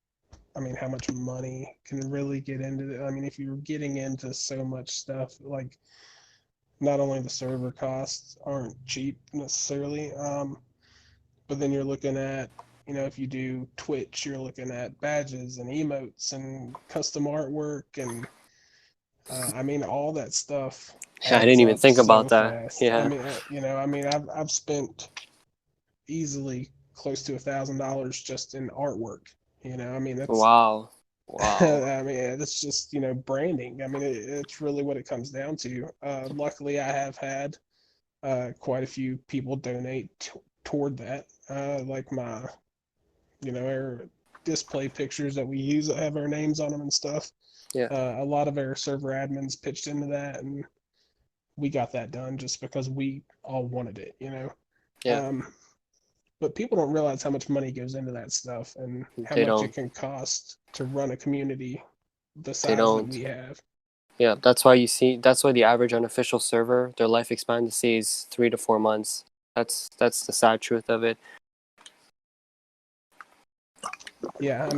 how much money can really get into it. I mean, if you're getting into so much stuff, like not only the server costs aren't cheap necessarily, but then you're looking at, if you do Twitch, you're looking at badges and emotes and custom artwork and all that stuff yeah, I didn't adds even up think so about that. fast. Yeah. I've spent easily close to $1,000 just in artwork. That's Wow. Wow. that's just branding. It's really what it comes down to. Luckily, I have had quite a few people donate toward that. Like my our display pictures that we use that have our names on them and stuff. Yeah. A lot of our server admins pitched into that, and we got that done just because we all wanted it. Yeah. Um, but people don't realize how much money goes into that stuff and how They much it don't. can cost to run a community the They size that don't. we have. Yeah, that's why the average unofficial server, their life expectancy is 3 to 4 months. That's the sad truth of it. Yeah,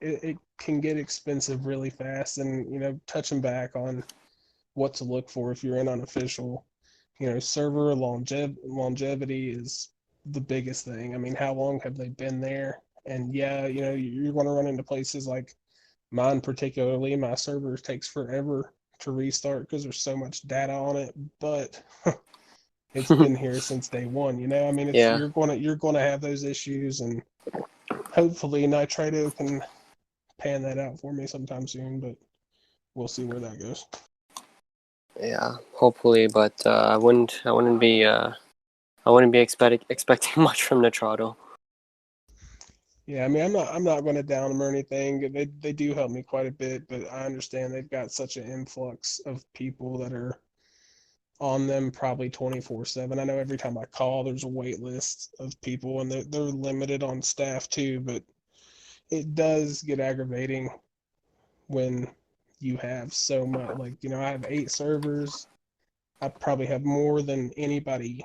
it can get expensive really fast, and touching back on what to look for if you're in unofficial, server longevity is the biggest thing. How long have they been there? And yeah, you're going to run into places like mine, particularly. My server takes forever to restart because there's so much data on it, but it's been here since day one. It's Yeah. you're gonna have those issues, and hopefully Nitrado can pan that out for me sometime soon, but we'll see where that goes. Yeah, hopefully, but I wouldn't be expecting much from Nitrado. Yeah, I'm not going to down them or anything. They do help me quite a bit, but I understand they've got such an influx of people that are on them probably 24/7. I know every time I call, there's a wait list of people, and they're limited on staff too. But it does get aggravating when you have so much. Like I have 8 servers. I probably have more than anybody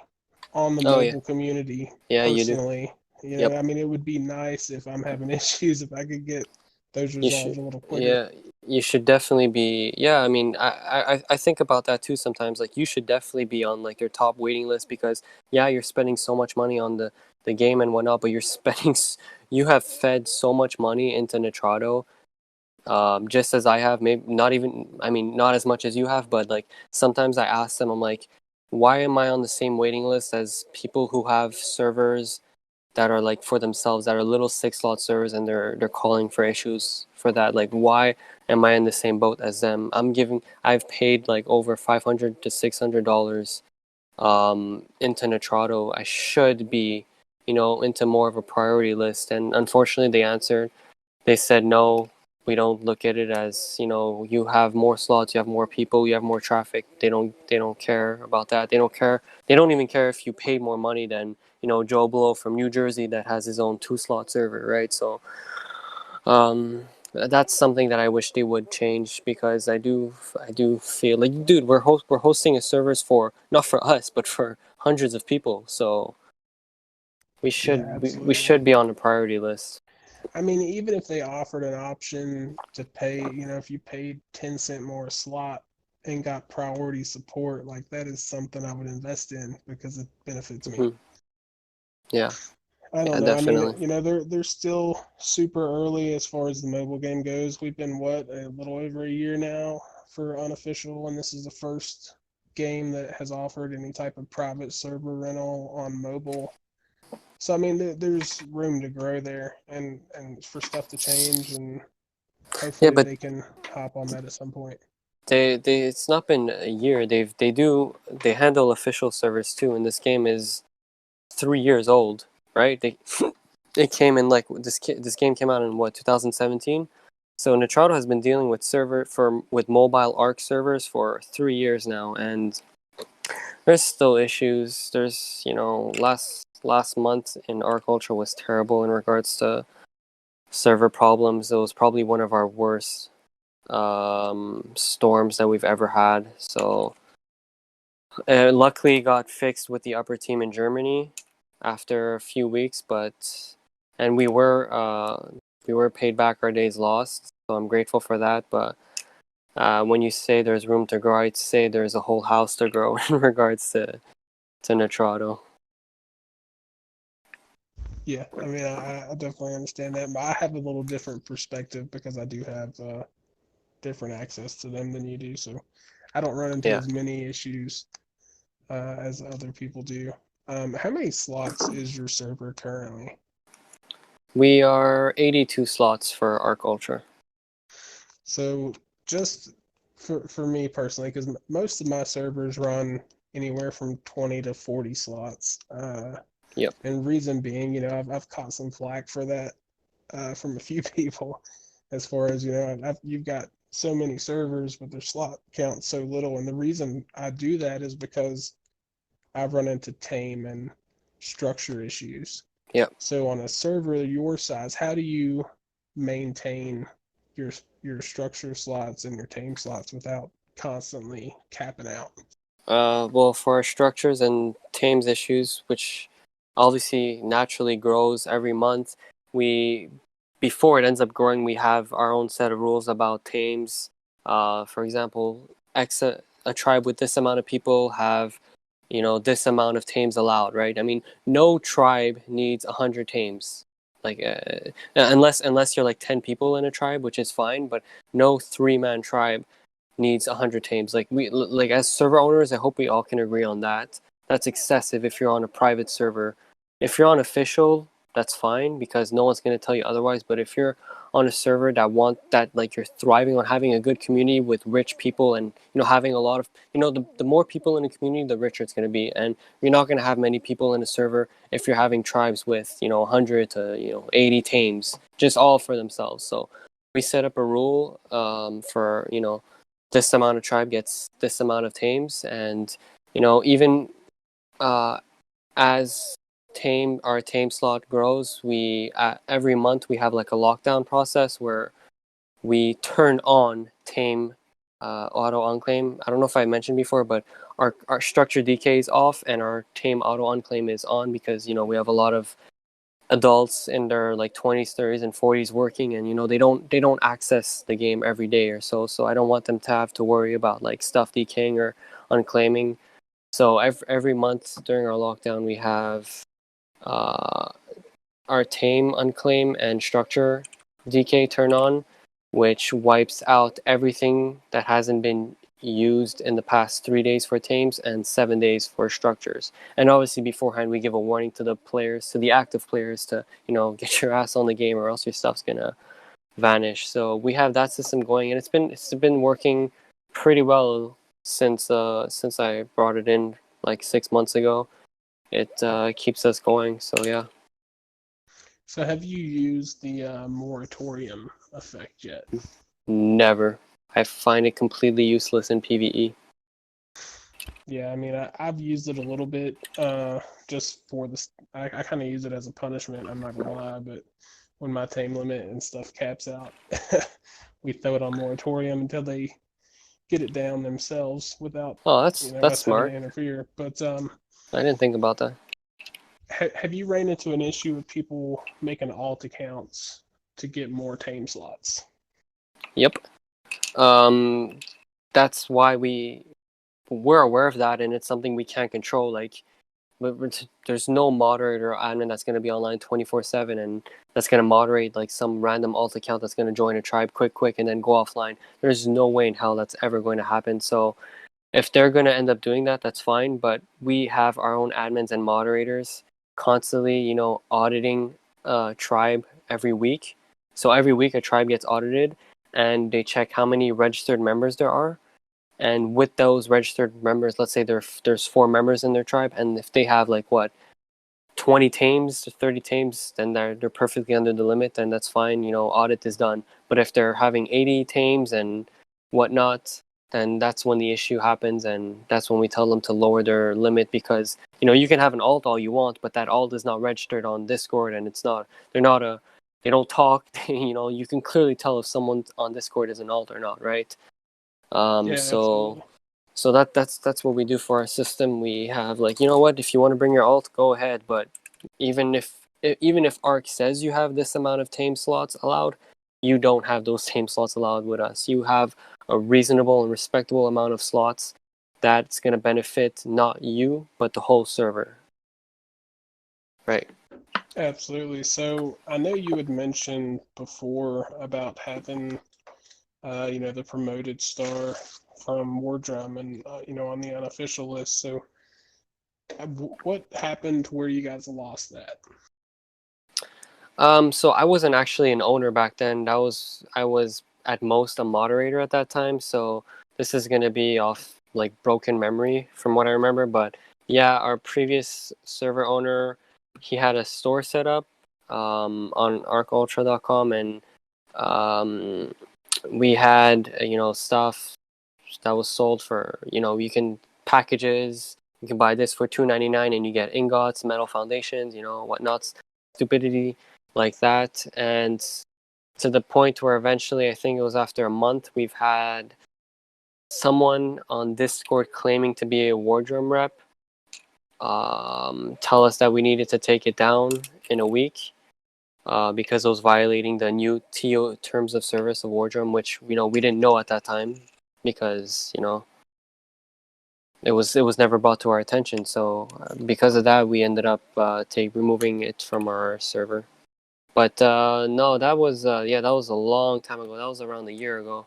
on the Oh yeah. mobile community Yeah, you do. personally. Yep. It would be nice if I'm having issues if I could get those You resolved should. a little quicker. Yeah, you should definitely be. Yeah, I think about that too sometimes. Like, you should definitely be on like your top waiting list, because yeah, you're spending so much money on the game and whatnot, but you have fed so much money into Nitrado, just as I have. Maybe not even. I mean, not as much as you have, but like sometimes I ask them, I'm like, why am I on the same waiting list as people who have servers that are like for themselves, that are little 6 slot servers, and they're calling for issues for that? Like, why am I in the same boat as them? I've paid like over $500 to $600 into Nitrado. I should be into more of a priority list, and unfortunately they said no. We don't look at it as, you have more slots, you have more people, you have more traffic. They don't care about that. They don't even care if you pay more money than, Joe Blow from New Jersey that has his own 2 slot server, right? So that's something that I wish they would change, because I do feel like, dude, we're hosting a service for, not for us, but for hundreds of people. So we Yeah, should we absolutely. should be on the priority list. I mean, even if they offered an option to pay, if you paid 10 cent more a slot and got priority support, like that is something I would invest in because it benefits me. Hmm. Yeah, I yeah, don't know. I mean, definitely. they're still super early as far as the mobile game goes. We've been a little over a year now for unofficial, and this is the first game that has offered any type of private server rental on mobile. So I mean, there's room to grow there, and for stuff to change, and Yeah, hopefully but they can hop on that at some point. they it's not been a year. They handle official servers too, and this game is 3 years old, right? It came in like this game came out in what 2017. So Nitrado has been dealing with with mobile ARK servers for 3 years now, and there's still issues. There's last month in ARK Ultra was terrible in regards to server problems. It was probably one of our worst storms that we've ever had. So luckily got fixed with the upper team in Germany after a few weeks, and we were paid back our days lost. So I'm grateful for that. But when you say there's room to grow, I'd say there's a whole house to grow in regards to Nitrado. Yeah, I mean, I definitely understand that, but I have a little different perspective because I do have different access to them than you do, so I don't run into Yeah. as many issues as other people do. How many slots is your server currently? We are 82 slots for ARK Ultra. So just for me personally, because most of my servers run anywhere from 20 to 40 slots. Yep. And reason being, I've caught some flack for that from a few people, as far as you've got so many servers, but their slot count so little. And the reason I do that is because I've run into tame and structure issues. Yep. So on a server your size, how do you maintain your your structure slots and your tame slots without constantly capping out? Well, for our structures and tames issues, which obviously naturally grows every month, we before it ends up growing, we have our own set of rules about tames. For example, a tribe with this amount of people have, this amount of tames allowed, right? I mean, no tribe needs 100 tames, like unless you're like 10 people in a tribe, which is fine, but no three-man tribe needs 100 tames. Like as server owners, I hope we all can agree on that. That's excessive if you're on a private server. If you're on official, that's fine because no one's going to tell you otherwise. But if you're on a server that like you're thriving on having a good community with rich people and having a lot of the more people in a community, the richer it's going to be. And you're not going to have many people in a server if you're having tribes with 100 to 80 tames just all for themselves. So we set up a rule for this amount of tribe gets this amount of tames, and even uh, as our tame slot grows, we every month we have like a lockdown process where we turn on tame auto unclaim. I don't know if I mentioned before, but our structure decay is off and our tame auto unclaim is on because we have a lot of adults in their like 20s, 30s, and 40s working, and they don't access the game every day or so I don't want them to have to worry about like stuff decaying or unclaiming. So every month during our lockdown we have uh, our tame unclaim and structure decay turn on, which wipes out everything that hasn't been used in the past 3 days for tames and 7 days for structures. And obviously beforehand we give a warning to the players, to the active players, to get your ass on the game or else your stuff's gonna vanish. So we have that system going, and it's been working pretty well since I brought it in like 6 months ago. It keeps us going. So yeah. So have you used the moratorium effect yet? Never. I find it completely useless in PvE. Yeah, I mean, I've used it a little bit, just for this. I kind of use it as a punishment. I'm not gonna lie, but when my tame limit and stuff caps out, we throw it on moratorium until they get it down themselves without, Oh, that's us having to smart. interfere. But I didn't think about that. have you ran into an issue with people making alt accounts to get more tame slots. Yep. That's why we're aware of that, and it's something we can't control. Like, there's no moderator or admin that's going to be online 24/7 and that's going to moderate like some random alt account that's going to join a tribe quick and then go offline. There's no way in hell that's ever going to happen. So if they're going to end up doing that, that's fine. But we have our own admins and moderators constantly, auditing a tribe every week. So every week a tribe gets audited and they check how many registered members there are. And with those registered members, let's say there's 4 members in their tribe, and if they have 20 tames to 30 tames, then they're perfectly under the limit, then that's fine. Audit is done. But if they're having 80 tames and whatnot, then that's when the issue happens, and that's when we tell them to lower their limit, because you can have an alt all you want, but that alt is not registered on Discord, and they don't talk. You can clearly tell if someone on Discord is an alt or not, right? Yeah, so absolutely. so that's what we do for our system. We have what, if you want to bring your alt, go ahead, but even if ARK says you have this amount of tame slots allowed, you don't have those tame slots allowed with us. You have a reasonable and respectable amount of slots that's going to benefit not you but the whole server, right? Absolutely. So I know you had mentioned before about having, the promoted star from Wardrum and, on the unofficial list. So what happened where you guys lost that? So I wasn't actually an owner back then. I was at most a moderator at that time. So this is gonna be off broken memory from what I remember. But yeah, our previous server owner, he had a store set up on arkultra.com, and we had stuff that was sold for you can packages. You can buy this for $2.99 and you get ingots, metal foundations, whatnot, stupidity like that. And to the point where eventually, I think it was after a month, we've had someone on Discord claiming to be a wardroom rep tell us that we needed to take it down in a week because it was violating the new TO terms of service of wardroom, which we didn't know at that time because it was never brought to our attention. So because of that, we ended up removing it from our server. But no, that was that was a long time ago. That was around a year ago.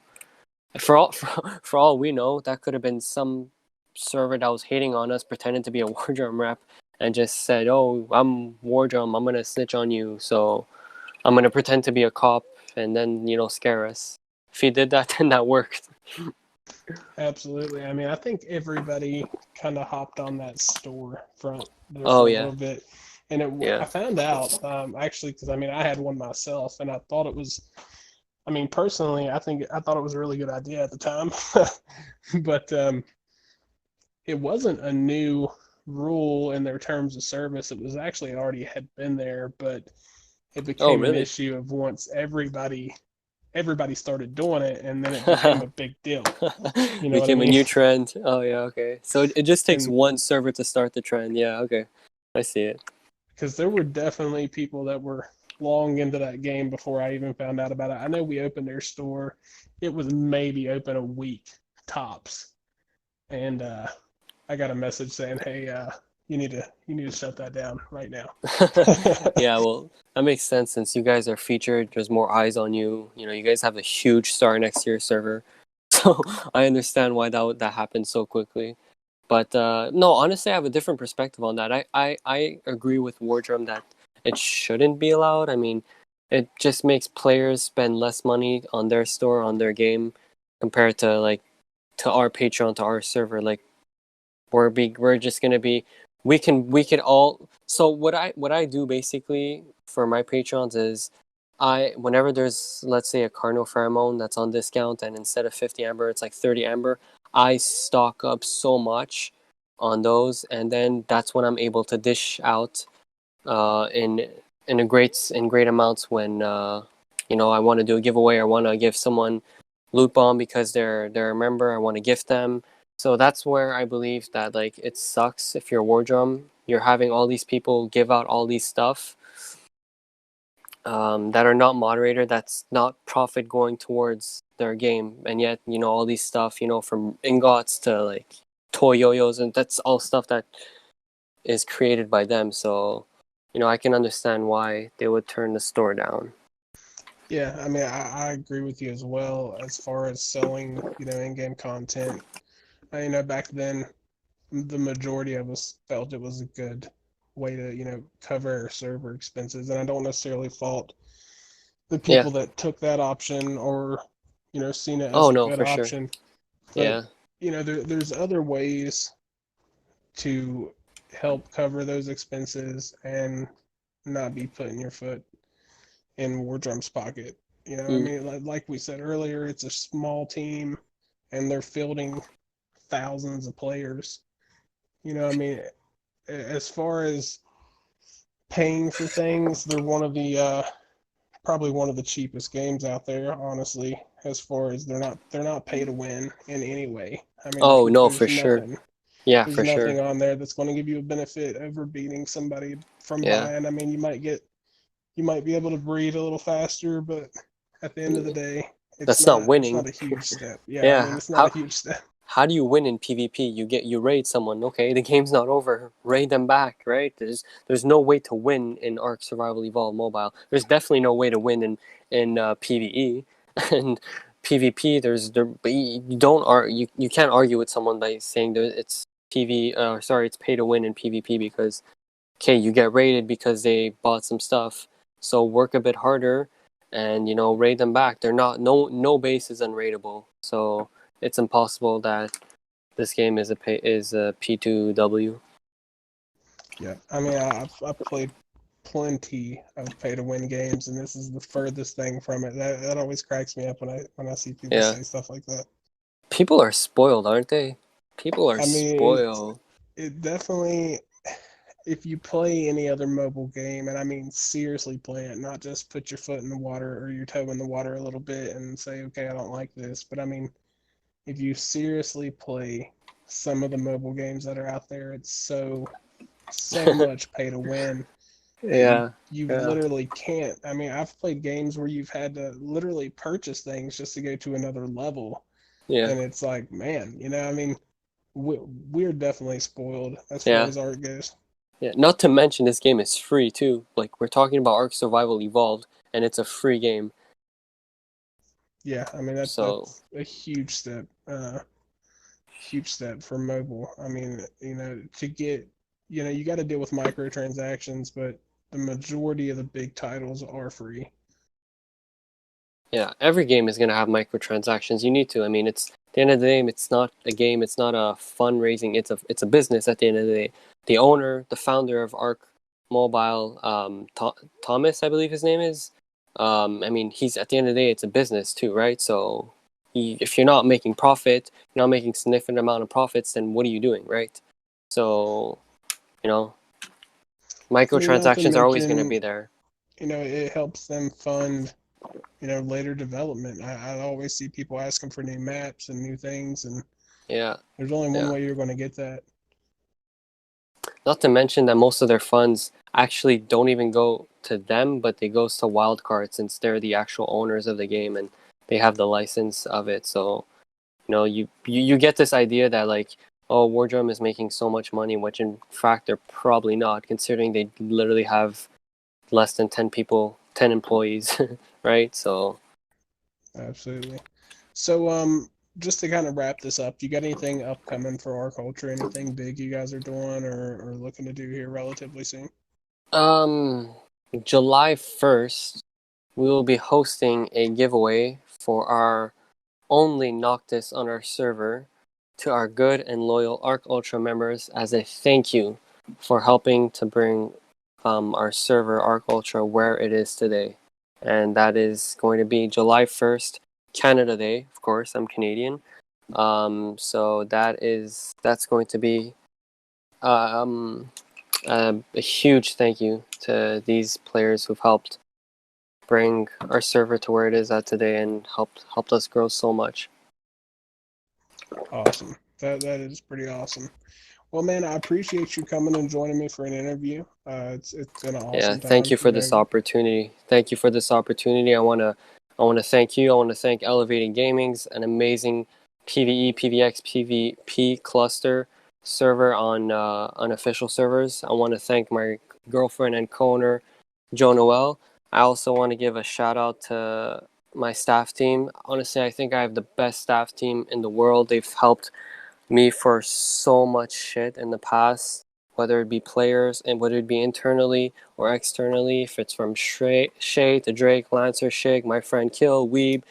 For all we know, that could have been some server that was hating on us, pretending to be a wardroom rep, and just said, "Oh, I'm wardroom. I'm gonna snitch on you. So I'm gonna pretend to be a cop and then scare us." If he did that, then that worked. Absolutely. I mean, I think everybody kind of hopped on that store front there Oh for a yeah, little bit. And I yeah. found out, actually, because I mean, I had one myself and I thought it was, I mean, personally, I thought it was a really good idea at the time. But it wasn't a new rule in their terms of service. It was actually already had been there, but it Oh became an really? issue of once everybody started doing it, and then it became a big deal. You know what I Became a mean? new trend. Oh yeah, okay. So it just takes And one server to start the trend. Yeah, okay. I see it. because there were definitely people that were long into that game before I even found out about it. I know we opened their store; it was maybe open a week tops, and I got a message saying, "Hey, you need to shut that down right now." Yeah, well, that makes sense since you guys are featured. There's more eyes on you. You guys have a huge star next to your server, so I understand why that happened so quickly. But no, honestly, I have a different perspective on that. I agree with Wardrum that it shouldn't be allowed. I mean, it just makes players spend less money on their store, on their game, compared to to our Patreon, to our server. We're just gonna be we can all. So what I do basically for my Patreons is whenever there's, let's say, a Cardinal Pheromone that's on discount and instead of 50 amber it's like 30 amber, I stock up so much on those, and then that's when I'm able to dish out in great amounts when I want to do a giveaway, I want to give someone loot bomb because they're a member, I want to gift them. So that's where I believe that it sucks if you're War Drum, you're having all these people give out all these stuff that are not moderator, that's not profit going towards their game, and yet all these stuff, from ingots to like toy yo-yos, and that's all stuff that is created by them. So I can understand why they would turn the store down. Yeah, I mean, I agree with you as well as far as selling, in-game content. Back then, the majority of us felt it was a good way to, cover our server expenses. And I don't necessarily fault the Yeah. people that took that option or, seen it as Oh a no, good for sure. option. But, Yeah. there's other ways to help cover those expenses and not be putting your foot in Wardrum's pocket. I Mm. mean, like we said earlier, it's a small team and they're fielding thousands of players. I mean, as far as paying for things, they're one of the probably one of the cheapest games out there, honestly. As far as they're not pay to win in any way. I mean, Oh no, there's for sure. nothing Yeah, there's for sure. nothing on there that's going to give you a benefit over beating somebody from Yeah. buying. I mean, you might be able to breed a little faster, but at the end of the day, That's not it's winning. not a huge step. Yeah, I mean, Yeah. it's not a How huge step. how do you win in PvP? You raid someone. Okay, the game's not over. Raid them back, right? There's no way to win in Ark Survival Evolved Mobile. There's definitely no way to win in PvE and PvP. But you don't you can't argue with someone by saying that it's it's pay to win in PvP because okay, you get raided because they bought some stuff. So work a bit harder and raid them back. They're not no base is unraidable. So it's impossible that this game is a P2W. Yeah, I mean, I've played plenty of pay to win games, and this is the furthest thing from it. That always cracks me up when I see people Yeah. say stuff like that. People are spoiled, aren't they? People are I mean, spoiled. it definitely. If you play any other mobile game, and I mean seriously play it, not just put your foot in the water or your toe in the water a little bit and say, okay, I don't like this, but I mean, if you seriously play some of the mobile games that are out there, it's so much pay to win that you Yeah. you Yeah. literally can't. I mean, I've played games where you've had to literally purchase things just to go to another level, Yeah. and it's like, man, I mean, we're definitely spoiled as far Yeah. as art goes. Yeah. Not to mention this game is free too. Like we're talking about Ark Survival Evolved and it's a free game. Yeah, I mean So that's a huge step for mobile. I mean, to get, you got to deal with microtransactions, but the majority of the big titles are free. yeah, every game is gonna have microtransactions. You need to. I mean, it's at the end of the day, it's not a game. It's not a fundraising. It's a business. At the end of the day, the owner, the founder of Ark Mobile, Thomas, I believe his name is. I mean, he's at the end of the day, it's a business too, right? So, if you're not making profit, you're not making significant amount of profits, then what are you doing, right? So, you know, I mean, not to microtransactions are always going to mention, be there. it helps them fund, later development. I always see people asking for new maps and new things, and Yeah, there's only one yeah. way you're going to get that. Not to mention that most of their funds actually don't even go to them, but they goes to Wildcard since they're the actual owners of the game and they have the license of it. So you get this idea that like, oh, Wardrum is making so much money, which in fact they're probably not, considering they literally have less than 10 employees, right? So Absolutely. So, just to kind of wrap this up, you got anything upcoming for our culture? Anything big you guys are doing or looking to do here relatively soon? um, July 1st, we will be hosting a giveaway for our only Noctis on our server to our good and loyal ARK Ultra members as a thank you for helping to bring our server ARK Ultra where it is today. And that is going to be July 1st, Canada Day. Of course, I'm Canadian. So that's going to be um, a huge thank you to these players who've helped bring our server to where it is at today and helped us grow so much. Awesome. That is pretty awesome. Well, man, I appreciate you coming and joining me for an interview. It's been an Yeah, awesome thank time, you for you this know. opportunity. Thank you for this opportunity. I wanna thank you. I want to thank Elevated Gaming's an amazing PvE, PvX, PvP cluster server on unofficial servers. I want to thank my girlfriend and co-owner Joe Noel. I also want to give a shout out to my staff team. Honestly, I think I have the best staff team in the world. They've helped me for so much shit in the past, whether it be players and whether it be internally or externally. If it's from Shay to Drake, Lancer, Shig, my friend Kill, Weeb,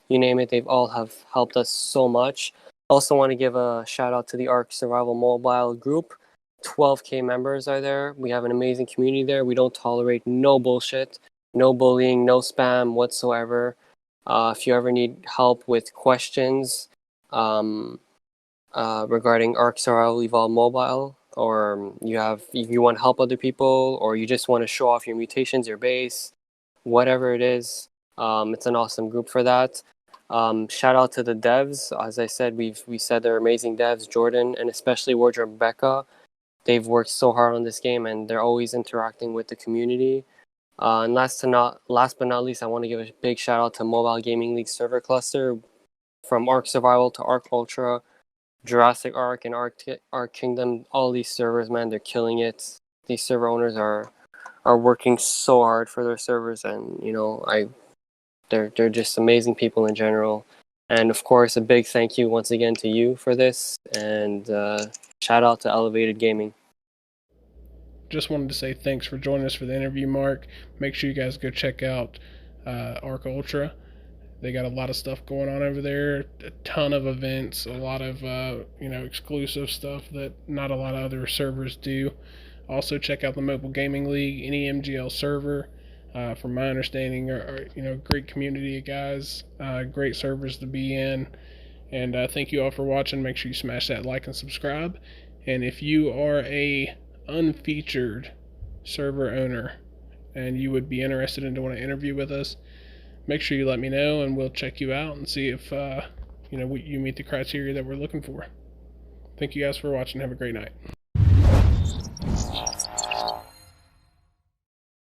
you name it, they've all have helped us so much. Also want to give a shout out to the ARK Survival Mobile group. 12K members are there. We have an amazing community there. We don't tolerate no bullshit, no bullying, no spam whatsoever. If you ever need help with questions, um, regarding ARK Survival Evolved Mobile, or if you want to help other people, or you just want to show off your mutations, your base, whatever it is, it's an awesome group for that. Shout out to the devs. As I said, we said they're amazing devs, Jordan and especially Wardrobe Becca. They've worked so hard on this game, and they're always interacting with the community. And last but not least, I want to give a big shout out to Mobile Gaming League server cluster, from ARK Survival to ARK Ultra, Jurassic Ark and Ark Kingdom. All these servers, man, they're killing it. These server owners are working so hard for their servers, and they're just amazing people in general. And of course, a big thank you once again to you for this, and shout out to Elev8ted Gaming. Just wanted to say thanks for joining us for the interview, Mark. Make sure you guys go check out ARK Ultra. They got a lot of stuff going on over there, a ton of events, a lot of exclusive stuff that not a lot of other servers do. Also, check out the Mobile Gaming League, any MGL server. From my understanding, are great community of guys, great servers to be in. And thank you all for watching. Make sure you smash that like and subscribe. And if you are a unfeatured server owner and you would be interested in doing an interview with us, make sure you let me know, and we'll check you out and see if you meet the criteria that we're looking for. Thank you guys for watching. Have a great night.